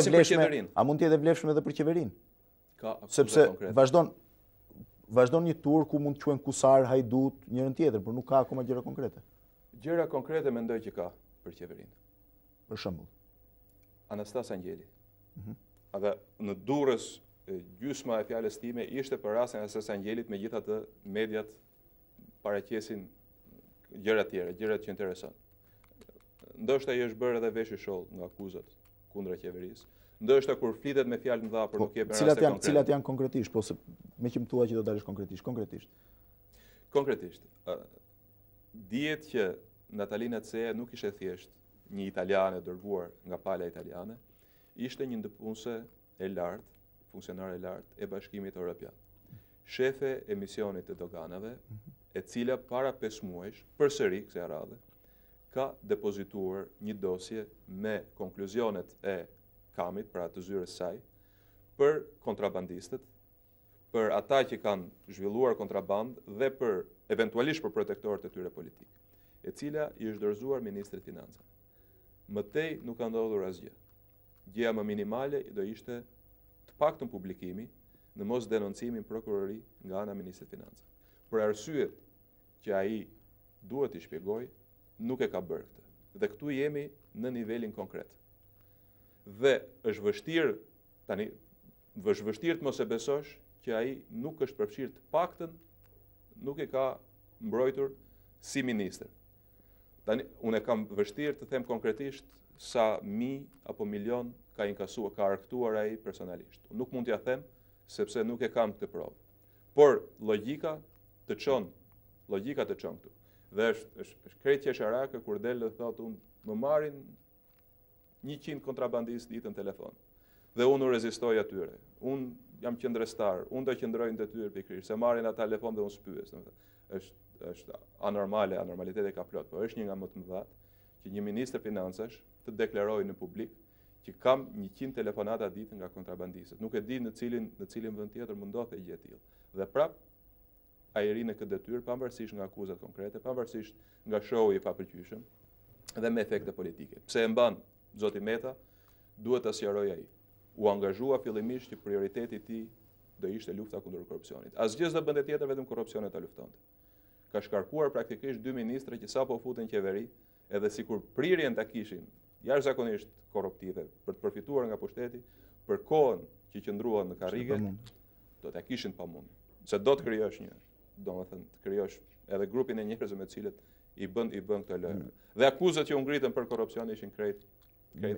jetë vlefshme edhe për qeverinë? Sepse vazhdon një tur ku mund të quhen kusar, hajdut, njërin tjetër, por nuk ka akoma gjëra konkrete. Gjëra konkrete mendoj që ka për qeverinë. Për shembull, Anastas Angjeli. Edhe në Durrës gjysma e fjalës time ishte për rastin e Anastas Angjelit, megjithatë mediat paraqesin gjëra tjera, gjërat që intereson. Ndoshta i është bërë edhe vesh i sholl nga akuzat kundra qeverisë. Ndoshta kur flitet me fjalë të dha por nuk jep raste konkrete. Cilat janë konkretisht, po se me që më thua që do dalësh konkretisht. Konkretisht. Dihet që Natalina Ce nuk ishte thjesht një italiane dërguar nga pala italiane, ishte një ndërpunëse e lartë, funksionar e lartë e Bashkimit Evropian. Shefe e misionit të doganave, e cila para 5 muajsh, përsëri kësaj radhe, ka depozituar një dosje me konkluzionet e kamit, pra të zyres saj, për kontrabandistët, për ata që kanë zhvilluar kontraband dhe për eventualisht për protektorët e tyre politikë, e cila i është dorëzuar ministrit financave. Mëtej nuk ka ndodhur asgjë. Gjëja më minimale do ishte të paktën publikimi në mos denoncimin prokurori nga ana ministrit financave. Për arsyet që ai duhet i shpjegoj, nuk e ka bërë këtë. Dhe këtu jemi në nivelin konkret. Dhe është vështirë të mos e besosh që ai nuk është përfshirë të paktën, nuk e ka mbrojtur si ministër. Tani, unë e kam vështirë të them konkretisht sa apo milion ka inkasuar, ka arktuar ai personalisht. Nuk mund t'ja them, sepse nuk e kam këtë provë. Por logjika të çon këtu. Dhe është krejt qesharake kur del dhe thotë unë më marrin 100 kontrabandistë ditën telefon. Dhe unë u rezistoj atyre. Unë jam qendrestar, unë do qëndroj në detyrë pikërisht, se marrin ata telefon dhe unë spyes. Është anormale, anormaliteti ka plot, por është një nga më të mëdha që një ministër financash të deklarojë në publik që kam 100 telefonata ditën nga kontrabandistët. Nuk e di në cilin vend tjetër mund ndodhte gjë e tillë. Dhe prap ai ri në këtë detyrë pavarësisht nga akuzat konkrete, pavarësisht nga showi i papërgjyeshëm dhe me efekte politike. Pse e mban zoti Meta, duhet ta sqaroj ai. U angazhua fillimisht që prioriteti i tij do ishte lufta kundër korrupsionit. Asgjë s'do bënte tjetër vetëm korrupsionin ta luftonte. Ka shkarkuar praktikisht 2 ministra që sapo futen qeveri, edhe sikur prirjen ta kishin jashtëzakonisht korruptive për të përfituar nga pushteti, për kohën që qëndruan në karrige, do ta kishin pamund. Se do të krijosh domethënë të krijosh edhe grupin e njerëzve me të cilët i bën këto lojë. Dhe akuzat që u ngritën për korrupsion ishin krejt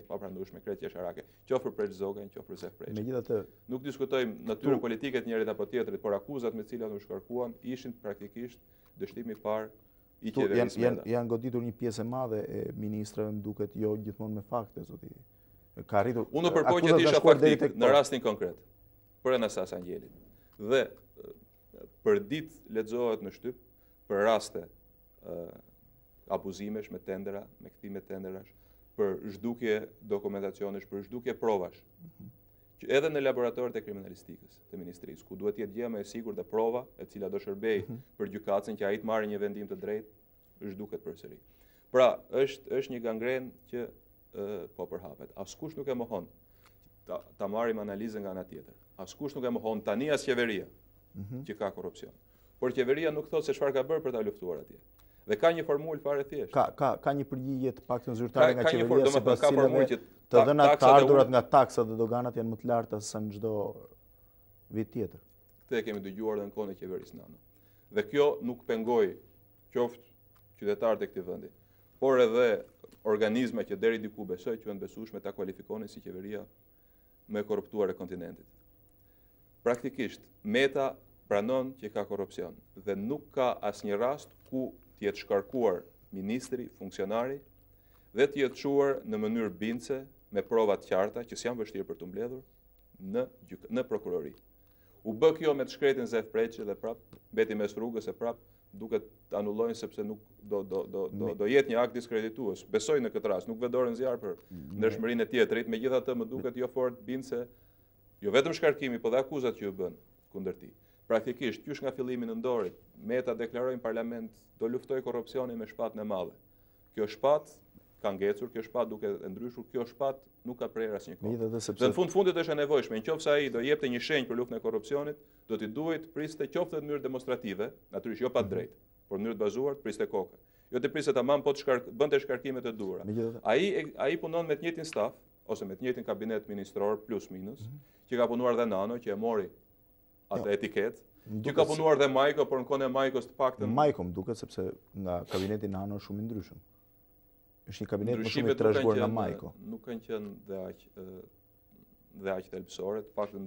paprandueshme, krejt jasharake. Qoftë për Zogen, qoftë për Zef Preçi. Megjithatë, nuk diskutojmë natyrën politike të njërit apo tjetrit, por akuzat me të cilat u shkarkuan ishin praktikisht dështimi i parë i qeverisë. Janë goditur një pjesë e madhe e ministrave, më duket jo gjithmonë me fakte, zoti. Ka arritur. Unë përpoj që të isha faktik në rastin konkret, për Anastas Angelit. Dhe për ditë lexohet në shtyp për raste abuzimesh me tendera, me kthime tenderash, për zhdukje dokumentacionesh, për zhdukje provash. Që edhe në laboratorët e kriminalistikës të ministrisë, ku duhet jetë gjë më e sigurt dhe prova e cila do shërbej për gjykatën që ai të marrë një vendim të drejtë, zhduket përsëri. Pra, është një gangren që po përhapet. Askush nuk e mohon ta marrim analizën nga ana tjetër. Askush nuk e mohon tani as qeveria që ka korrupsion. Por qeveria nuk thotë se çfarë ka bërë për ta luftuar atje. Dhe ka një formulë fare thjesht. Ka një përgjigje të paktën zyrtare nga qeveria sipas cilave të dhënat të ardhurat nga taksat dhe doganat janë më të larta se në çdo vit tjetër. Këtë e kemi dëgjuar edhe në kohën e qeverisë nano. Dhe kjo nuk pengoi qoftë qytetarët e këtij vendi, por edhe organizma që deri diku besoj që janë besueshme ta kualifikonin si qeveria më e korruptuar e kontinentit. Praktikisht Meta pranon që ka korrupsion dhe nuk ka asnjë rast ku të jetë shkarkuar ministri, funksionari dhe të jetë çuar në mënyrë bindse me prova të qarta që s'janë vështirë për të mbledhur në prokurori. U bë kjo me të shkretin Zef Preçi dhe prap mbeti mes rrugës e prap duket të anullojnë sepse nuk do jetë një akt diskreditues. Besoj në këtë rast, nuk vedorën zjarr për ndershmërinë e tjetrit, megjithatë më duket jo fort bindse jo vetëm shkarkimi, por dhe akuzat që u bën kundër tij. Praktikisht, qysh nga fillimi në ndorit, Meta deklaroi në parlament do luftoj korrupsionin me shpatën e madhe. Kjo shpatë ka ngecur, kjo shpatë duke e ndryshur, kjo shpatë nuk ka prerë asnjë kohë. Dhe në fundit është e nevojshme, nëse ai do jepte një shenjë për luftën e korrupsionit, do t'i duhet priste qoftë në mënyrë demonstrative, natyrisht jo pa drejtë, por në mënyrë të bazuar të priste kokën. Jo të priste tamam po të bënte shkarkime të duhura. Ai punon me të njëjtin staf ose me të njëjtin kabinet ministror plus minus, që ka punuar dhe Nano, që e mori atë etiketë, që ka punuar dhe Majko, por në kohën e Majkos të paktën. Majko më duket sepse nga kabineti Nano është shumë i ndryshëm. Është një kabinet më shumë i trashëguar nga Majko. Nuk kanë qenë dhe aq thelbësore, të paktën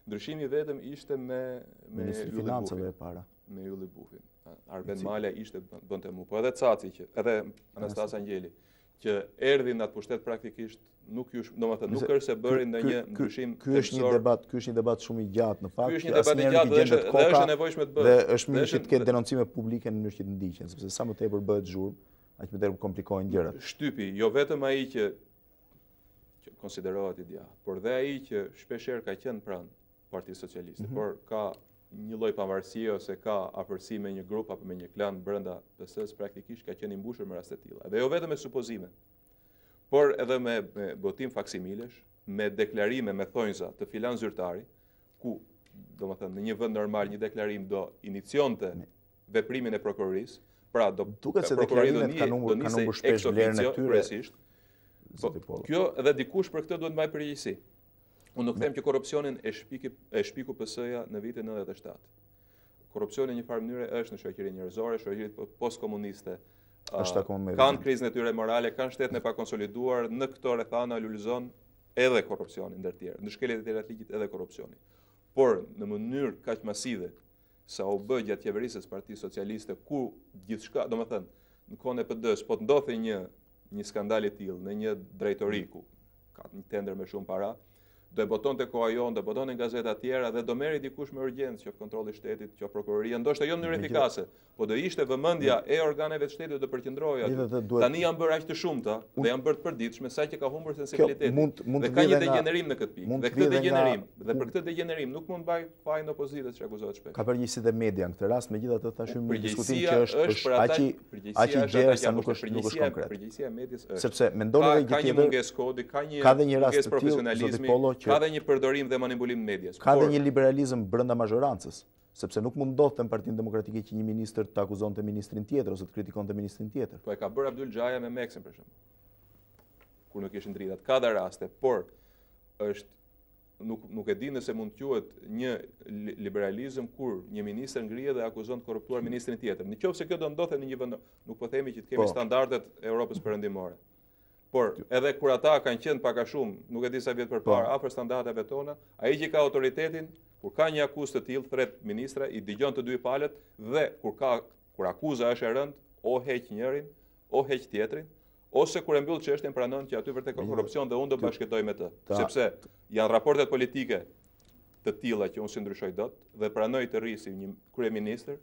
ndryshimi vetëm ishte me Ministri i Financave e para. Me Ylli Bufin. Arben Mala ishte bënte mu, po edhe Caci që edhe Anastas Angjeli që erdhi në atë pushtet praktikisht nuk është se bëri ndonjë ndryshim. Ky është një debat shumë i gjatë në fakt. Ky është një debat i gjatë dhe është e nevojshme të bëhet. Dhe është mirë që të ketë denoncime publike në mënyrë që të ndiqen, sepse sa më tepër bëhet zhurmë, aq më tepër komplikohen gjërat. Shtypi, jo vetëm ai që konsiderohet i djathtë, por dhe ai që shpeshherë ka qenë pranë Partisë Socialiste, por ka një lloj pavarësie ose ka afërsi me një grup apo me një klan brenda PS-s, praktikisht ka qenë i mbushur me raste të tilla. Dhe jo vetëm me supozime, por edhe me botim faksimilesh, me deklarime me thonjza të filan zyrtari, ku domethënë në një vend normal një deklarim do inicionte veprimin e prokurorisë, pra duket se deklarimet kanë humbur shpesh vlerën e tyre. Kjo edhe dikush për këtë duhet mbaj përgjegjësi. Unë nuk them që korrupsionin e shpiku PS-ja në vitin 97. Korrupsioni në një farë mënyre është në shoqërinë njerëzore, shoqëritë postkomuniste. Kanë krizën e tyre morale, kanë shtetin e pakonsoliduar, në këto rrethana lulëzon edhe korrupsioni ndër tjerë, në shkeljet e tjera të ligjit edhe korrupsioni. Por në mënyrë kaq masive sa u bë gjatë qeverisë së Partisë Socialiste, ku gjithçka, domethënë, në kohën e PD-s, po të ndodhte një skandal i tillë në një drejtori ku ka një tender me shumë para, do e botonte koha jon, do botonin gazeta tjera dhe do merri dikush me urgjencë, qoftë kontrolli i shtetit, qoftë prokuroria, ndoshta jo në mënyrë efikase, po do ishte vëmendja e organeve të shtetit do përqendrohej aty. Tani janë bërë aq të shumta dhe janë bërë të përditshme sa që ka humbur sensibilitetin. Dhe ka një degenerim në këtë pikë. Dhe për këtë degenerim nuk mund mbaj fajin opozitës që akuzohet shpesh. Ka përgjegjësi dhe media në këtë rast, megjithatë tashim në diskutim që është aq i gjerë sa nuk është konkret. Përgjegjësia e medias është. Sepse mendon edhe ka një mungesë kodi, ka një mungesë profesionalizmi, ka dhe një përdorim dhe manipulim medias. Ka dhe një liberalizëm brenda mazhorancës, sepse nuk mund ndodhte në Partinë Demokratike që një ministër të akuzonte ministrin tjetër ose të kritikonte ministrin tjetër. Po e ka bërë Abdul Xhaja me Meksin për shembull. Kur nuk ishin dritat, ka dhe raste, por nuk e di nëse mund të quhet një liberalizëm kur një ministër ngrihet dhe akuzon të korruptuar ministrin tjetër. Nëse kjo do ndodhte në një vend, nuk po themi që të kemi standardet e Europës perëndimore. Por edhe kur ata kanë qenë pak a shumë, nuk e di sa vjet përpara, afër standardeve tona, ai që ka autoritetin, kur ka një akuzë të tillë, thret ministra, i dëgjon të dy palët dhe kur akuza është e rëndë, o heq njërin, o heq tjetrin, ose kur e mbyll çështjen pranon që aty vërtet ka korrupsion dhe unë do bashkëtoj me të. Sepse janë raportet politike të tilla që unë si ndryshoj dot dhe pranoj të rri si një kryeministër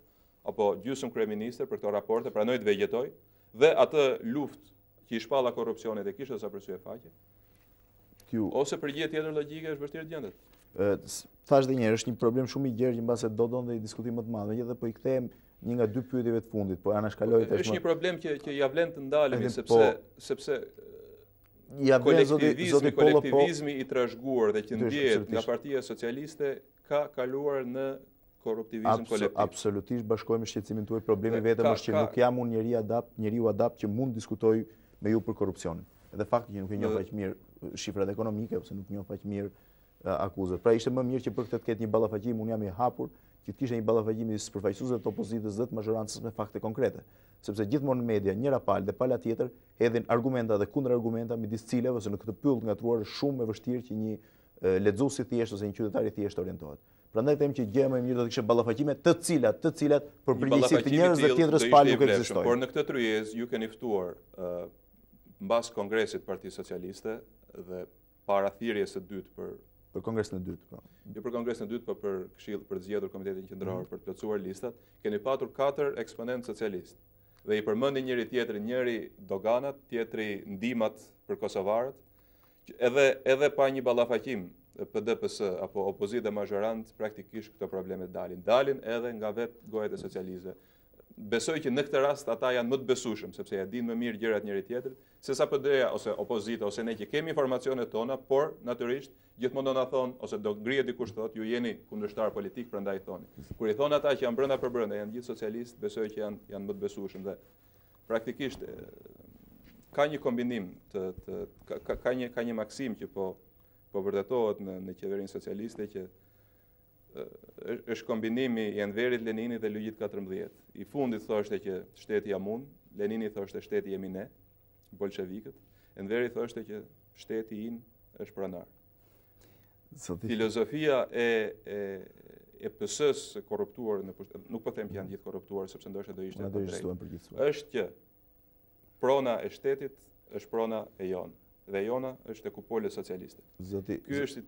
apo gjysmë kryeministër për këto raporte, pranoj të vegetoj dhe atë luftë që i shpalla korrupsionit e kishte sa përsye faqe. Ose përgjigje tjetër logjike është vështirë të gjendet. Thash dhe një herë, është një problem shumë i gjerë që mbase do donte një diskutim më të madh, megjithatë po i kthehem një nga dy pyetjeve të fundit, po anashkaloj tashmë. Është një problem që ja vlen të ndalemi sepse kolektivizmi i trashëguar dhe që ndjehet nga Partia Socialiste ka kaluar në korruptivizëm kolektiv. Absolutisht bashkohem me shqetësimin tuaj. Problemi vetëm është që nuk jam unë njeriu adapt që mund diskutoj me ju për korrupsionin. Edhe fakti që nuk e njoh aq mirë shifrat ekonomike ose nuk njoh aq mirë akuzat. Pra ishte më mirë që për këtë të ketë një ballafaqim, unë jam i hapur që të kishte një ballafaqim i përfaqësuesve të opozitës dhe të majorancës me fakte konkrete. Sepse gjithmonë në media njëra palë dhe pala tjetër hedhin argumenta dhe kundërargumenta midis cilave ose në këtë pyll të ngatruar është shumë e vështirë që një lexues i thjeshtë ose një qytetar i thjeshtë orientohet. Prandaj them që gjëja më e mirë do të kishte ballafaqime të cilat për përgjegjësi të njerëzve të tjetrës palë nuk ekzistojnë. Por në këtë tryezë ju keni ftuar mbas kongresit Partisë Socialiste dhe para thirrjes së dytë për kongresin e dytë, po. Jo për kongresin e dytë, por për këshill për zgjedhur komitetin qendror për të plotësuar listat, keni patur 4 eksponentë socialistë. Dhe i përmendin njëri tjetrin, njëri doganat, tjetri ndihmat për kosovarët, edhe pa një ballafaqim PDPS apo opozitë dhe majorantë praktikisht këto probleme dalin edhe nga vetë gojet e socialistëve. Besoj që në këtë rast ata janë më të besueshëm sepse ja dinë më mirë gjërat njëri tjetrit, sesa PD-ja ose opozita ose ne që kemi informacionet tona, por natyrisht gjithmonë do na thonë ose do ngrihet dikush thotë ju jeni kundërshtar politik, prandaj thoni. Kur i thon ata që janë brenda për brenda, janë gjithë socialistë, besoj që janë më të besueshëm dhe praktikisht ka një kombinim ka një maksim që po vërtetohet në qeverinë socialiste që është kombinimi i Enverit, Leninit dhe Lugjit 14. I fundit thoshte që shteti jam unë, Lenini thoshte shteti jemi ne, bolshevikët, Enveri thoshte që shteti im është pronar. Filozofia e PS-s korruptuar, nuk po them që janë gjithë korruptuar, sepse ndoshta do ishte është që prona e shtetit është prona e jonë, dhe jona është e kupolës socialiste. Ky është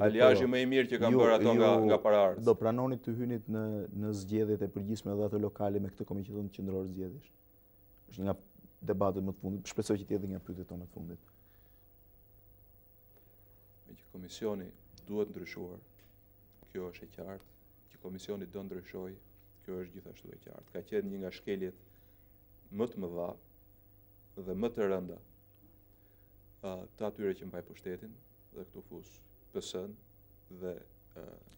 aliazhi më i mirë që kanë bërë ato nga paraardhës. Do pranoni të hynit në zgjedhjet e përgjithshme dhe ato lokale me këtë komision qendror zgjedhjesh? Është një nga debatet më të fundit. Shpresoj që të jetë nga pyetjet tona të fundit. Me që komisioni duhet ndryshuar, kjo është e qartë. Që komisioni do ndryshoj, kjo është gjithashtu e qartë. Ka qenë një nga shkeljet më të mëdha dhe më të rënda të atyre që mbaj pushtetin dhe këtu fus PS-n dhe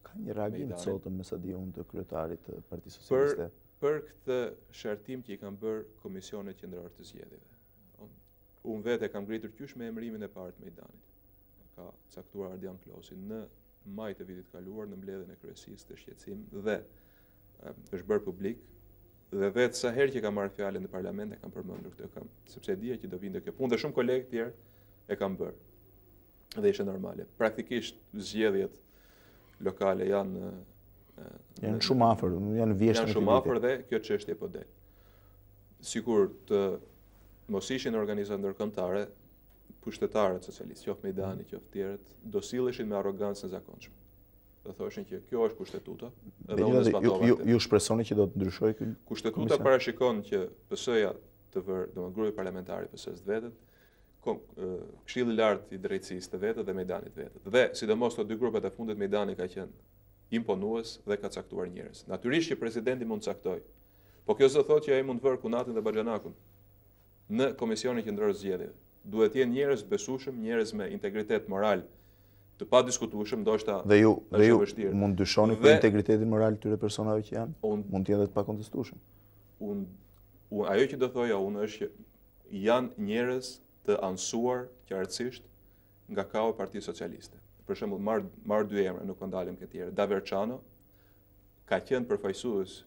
ka një reagim të sotëm me sa di unë të kryetarit të Partisë Socialiste për këtë shartim që i kanë bërë komisionet qendrore të zgjedhjeve. Unë vetë kam ngritur qysh me emërimin e parë të Mejdanit. Ka caktuar Ardian Klosi në maj të vitit kaluar në mbledhjen e kryesisë të shqetësim dhe është bërë publik dhe vetë sa herë që kam marrë fjalën në parlament e kam përmendur këtë sepse dija që do vinte kjo punë dhe shumë kolegë të tjerë e kam bërë. Dhe ishte normale. Praktikisht zgjedhjet lokale janë shumë afër, janë vjeshtë. Janë shumë afër dhe kjo çështje po del. Sikur të mos ishin organizata ndërkombëtare, pushtetarët socialistë, qoftë Mejdani, qoftë tjerët, do silleshin me arrogancë të zakonshme. Do thoshin që kjo është kushtetuta, edhe unë zbatova. Ju shpresoni që do të ndryshojë ky kushtetuta parashikon që PS-ja të vërë, domethënë grupi parlamentar i PS-s vetë, Këshilli i lartë i drejtësisë të vetë dhe Mejdanit vetë. Dhe sidomos këto dy grupet e fundit, Mejdani ka qenë imponues dhe ka caktuar njerëz. Natyrisht që presidenti mund të caktojë, po kjo s'do thotë që ai mund të vërë Kunatin dhe Baxhanakun në komisionin qendror zgjedhjeve. Duhet të jenë njerëz besueshëm, njerëz me integritet moral të padiskutueshëm, ndoshta dhe ju mund dyshoni për integritetin moral të këtyre personave që janë? Mund të jenë të pakontestueshëm. Ajo që do thoja unë është që janë njerëz të ansuar qartësisht nga kao Partisë Socialiste. Për shembull, marr dy emra, nuk po ndalim këtë tjerë. Daverçano ka qenë përfaqësues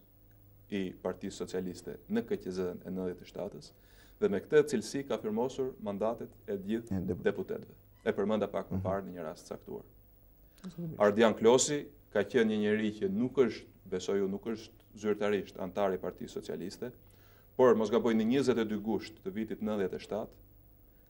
i Partisë Socialiste në KQZ-n e 97-s dhe me këtë cilësi ka firmosur mandatet e gjithë deputetëve. E përmenda pak më parë në një rast caktuar. Ardian Klosi ka qenë një njeri që nuk është, besoj unë, nuk është zyrtarisht antar i Partisë Socialiste, por mos gaboj në 22 gusht të vitit 97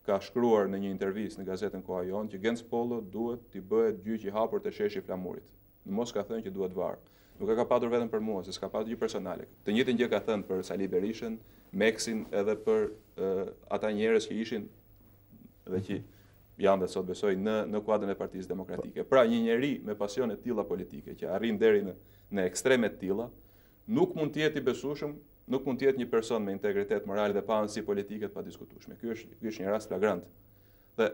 ka shkruar në një intervistë në gazetën Koha Jon që Genc Pollo duhet t'i bëhet gjyq i hapur të sheshi Flamurit. Në mos ka thënë që duhet varë. Nuk e ka patur vetëm për mua, se s'ka patur gjë personale. Të njëjtën gjë ka thënë për Sali Berishën, Meksin edhe për ata njerëz që ishin dhe që janë dhe sot besoj në kuadrën e Partisë Demokratike. Pra një njeri me pasione të tilla politike që arrin deri në ekstreme të tilla, nuk mund të jetë i besueshëm, nuk mund të jetë një person me integritet moral dhe pa anësi politike të padiskutueshme. Ky është një rast flagrant. Dhe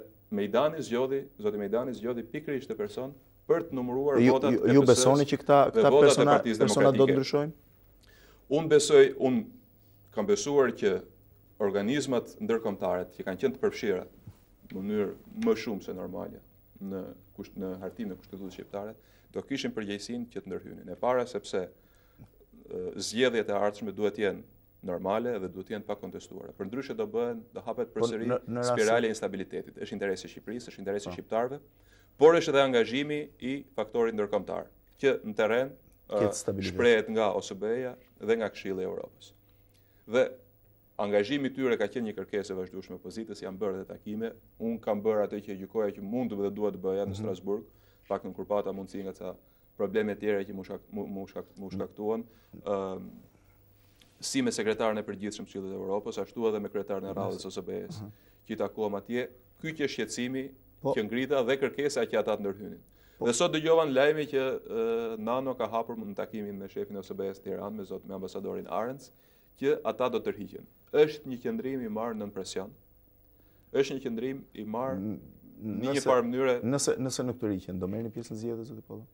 zoti Mejdani zgjodhi pikërisht të person për të numëruar votat e pjesës. Ju besoni që këta persona do të ndryshojnë? Unë kam besuar që organizmat ndërkombëtare që kanë qenë të përfshira në mënyrë më shumë se normale në hartimin e Kushtetutës shqiptare, do kishin përgjegjësinë që të ndërhynin. E para sepse zgjedhjet e ardhshme duhet të jenë normale dhe duhet të jenë pa kontestuara. Përndryshe do hapet përsëri spirale e instabilitetit. Është interesi i Shqipërisë, është interesi i shqiptarëve, por është edhe angazhimi i faktorit ndërkombëtar, që në terren shprehet nga OSBE-ja dhe nga Këshilli i Evropës. Dhe angazhimi i tyre ka qenë një kërkesë e vazhdueshme e opozitës, janë bërë edhe takime. Unë kam bërë atë që gjykoja që mund dhe duhet të bëja në Strasburg, paktën kur pata mundësi nga ca probleme tjera që mu shkaktuan, si me sekretarin e përgjithshëm të Këshillit të Evropës, ashtu edhe me kryetarin e radhës OSBE-s, që i takuam atje. Ky që shqetësimi që ngrita dhe kërkesa që ata të ndërhynin. Dhe sot dëgjova në lajme që Nano ka hapur në takimin me shefin e OSBE-s Tiranë, me ambasadorin Arendz, që ata do të tërhiqen. Është një qëndrim i marrë nën presion. Është një qëndrim i marrë në një farë mënyre. Nëse nuk tërhiqen, do merrni pjesë në zgjedhje, zoti Pollo?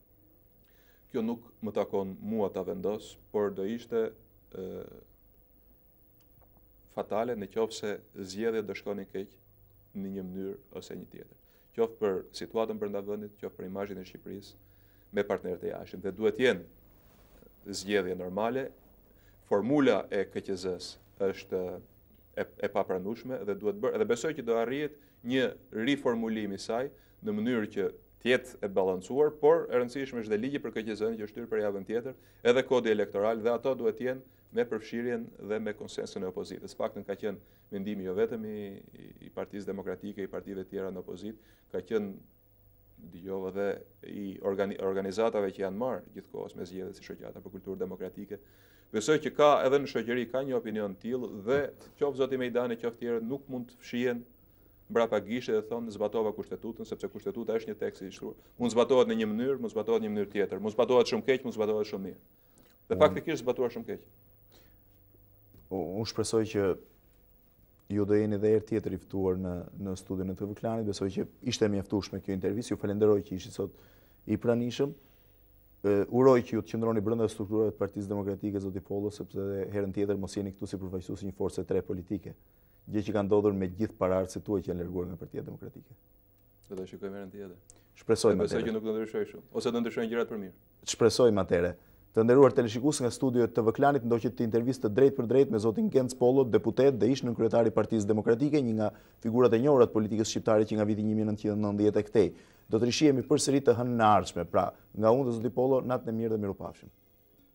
Kjo nuk më takon mua ta vendos, por do ishte fatale në qoftë se zgjedhjet do shkonin keq në një mënyrë ose një tjetër. Qoftë për situatën brenda vendit, qoftë për imazhin e Shqipërisë me partnerët e jashtëm. Dhe duhet të jenë zgjedhje normale. Formula e KQZ-s është e papranueshme dhe duhet bërë, dhe besoj që do arrihet një riformulim i saj në mënyrë që të jetë e balancuar, por e rëndësishme është dhe ligji për KQZ-n që është shtyr për javën tjetër, edhe kodi elektoral, dhe ato duhet të jenë me përfshirjen dhe me konsensun e opozitës. Paktën ka qenë mendimi jo vetëm i Partisë Demokratike, i partive tjera në opozitë, ka qenë dëgjova dhe i organizatave që janë marrë gjithkohës me zgjedhjet si Shoqata për Kulturë Demokratike. Besoj që ka edhe në shoqëri ka një opinion të tillë dhe qoftë zoti Mejdani, qoftë tjerë nuk mund të fshihen mbrapa gishte dhe thonë zbatova Kushtetutën, sepse Kushtetuta është një tekst i shtruar. Mund zbatohet në një mënyrë, mund zbatohet në një mënyrë tjetër, mund zbatohet shumë keq, mund zbatohet shumë mirë. Dhe faktikisht zbatuar shumë keq. Unë shpresoj që ju do jeni edhe herë tjetër i ftuar në studion e Tv Klanit. Besoj që ishte mjaftueshme kjo intervistë. Ju falenderoj që ishit sot i pranishëm. Uroj që ju të qëndroni brenda strukturave të Partisë Demokratike, zoti Pollo, sepse herën tjetër mos jeni këtu si përfaqësues një force tre politike. Gjë që ka ndodhur me gjithë paraardhësit tuaj që janë larguar nga Partia Demokratike. Do ta shikojmë herën tjetër. Shpresojmë atëherë. Besoj që nuk do ndryshojë shumë, ose do ndryshojnë gjërat për mirë. Shpresojmë atëherë. Të nderuar teleshikues, nga studio e Tv Klanit ndoqët të intervistë drejt për drejt me zotin Genc Pollo, deputet dhe ish-nënkryetari i Partisë Demokratike, një nga figurat e njohura të politikës shqiptare që nga viti 1990 e këtej. Do të rishihemi përsëri të hënën e ardhshme. Pra, nga unë dhe zoti Pollo, natën e mirë dhe mirupafshim.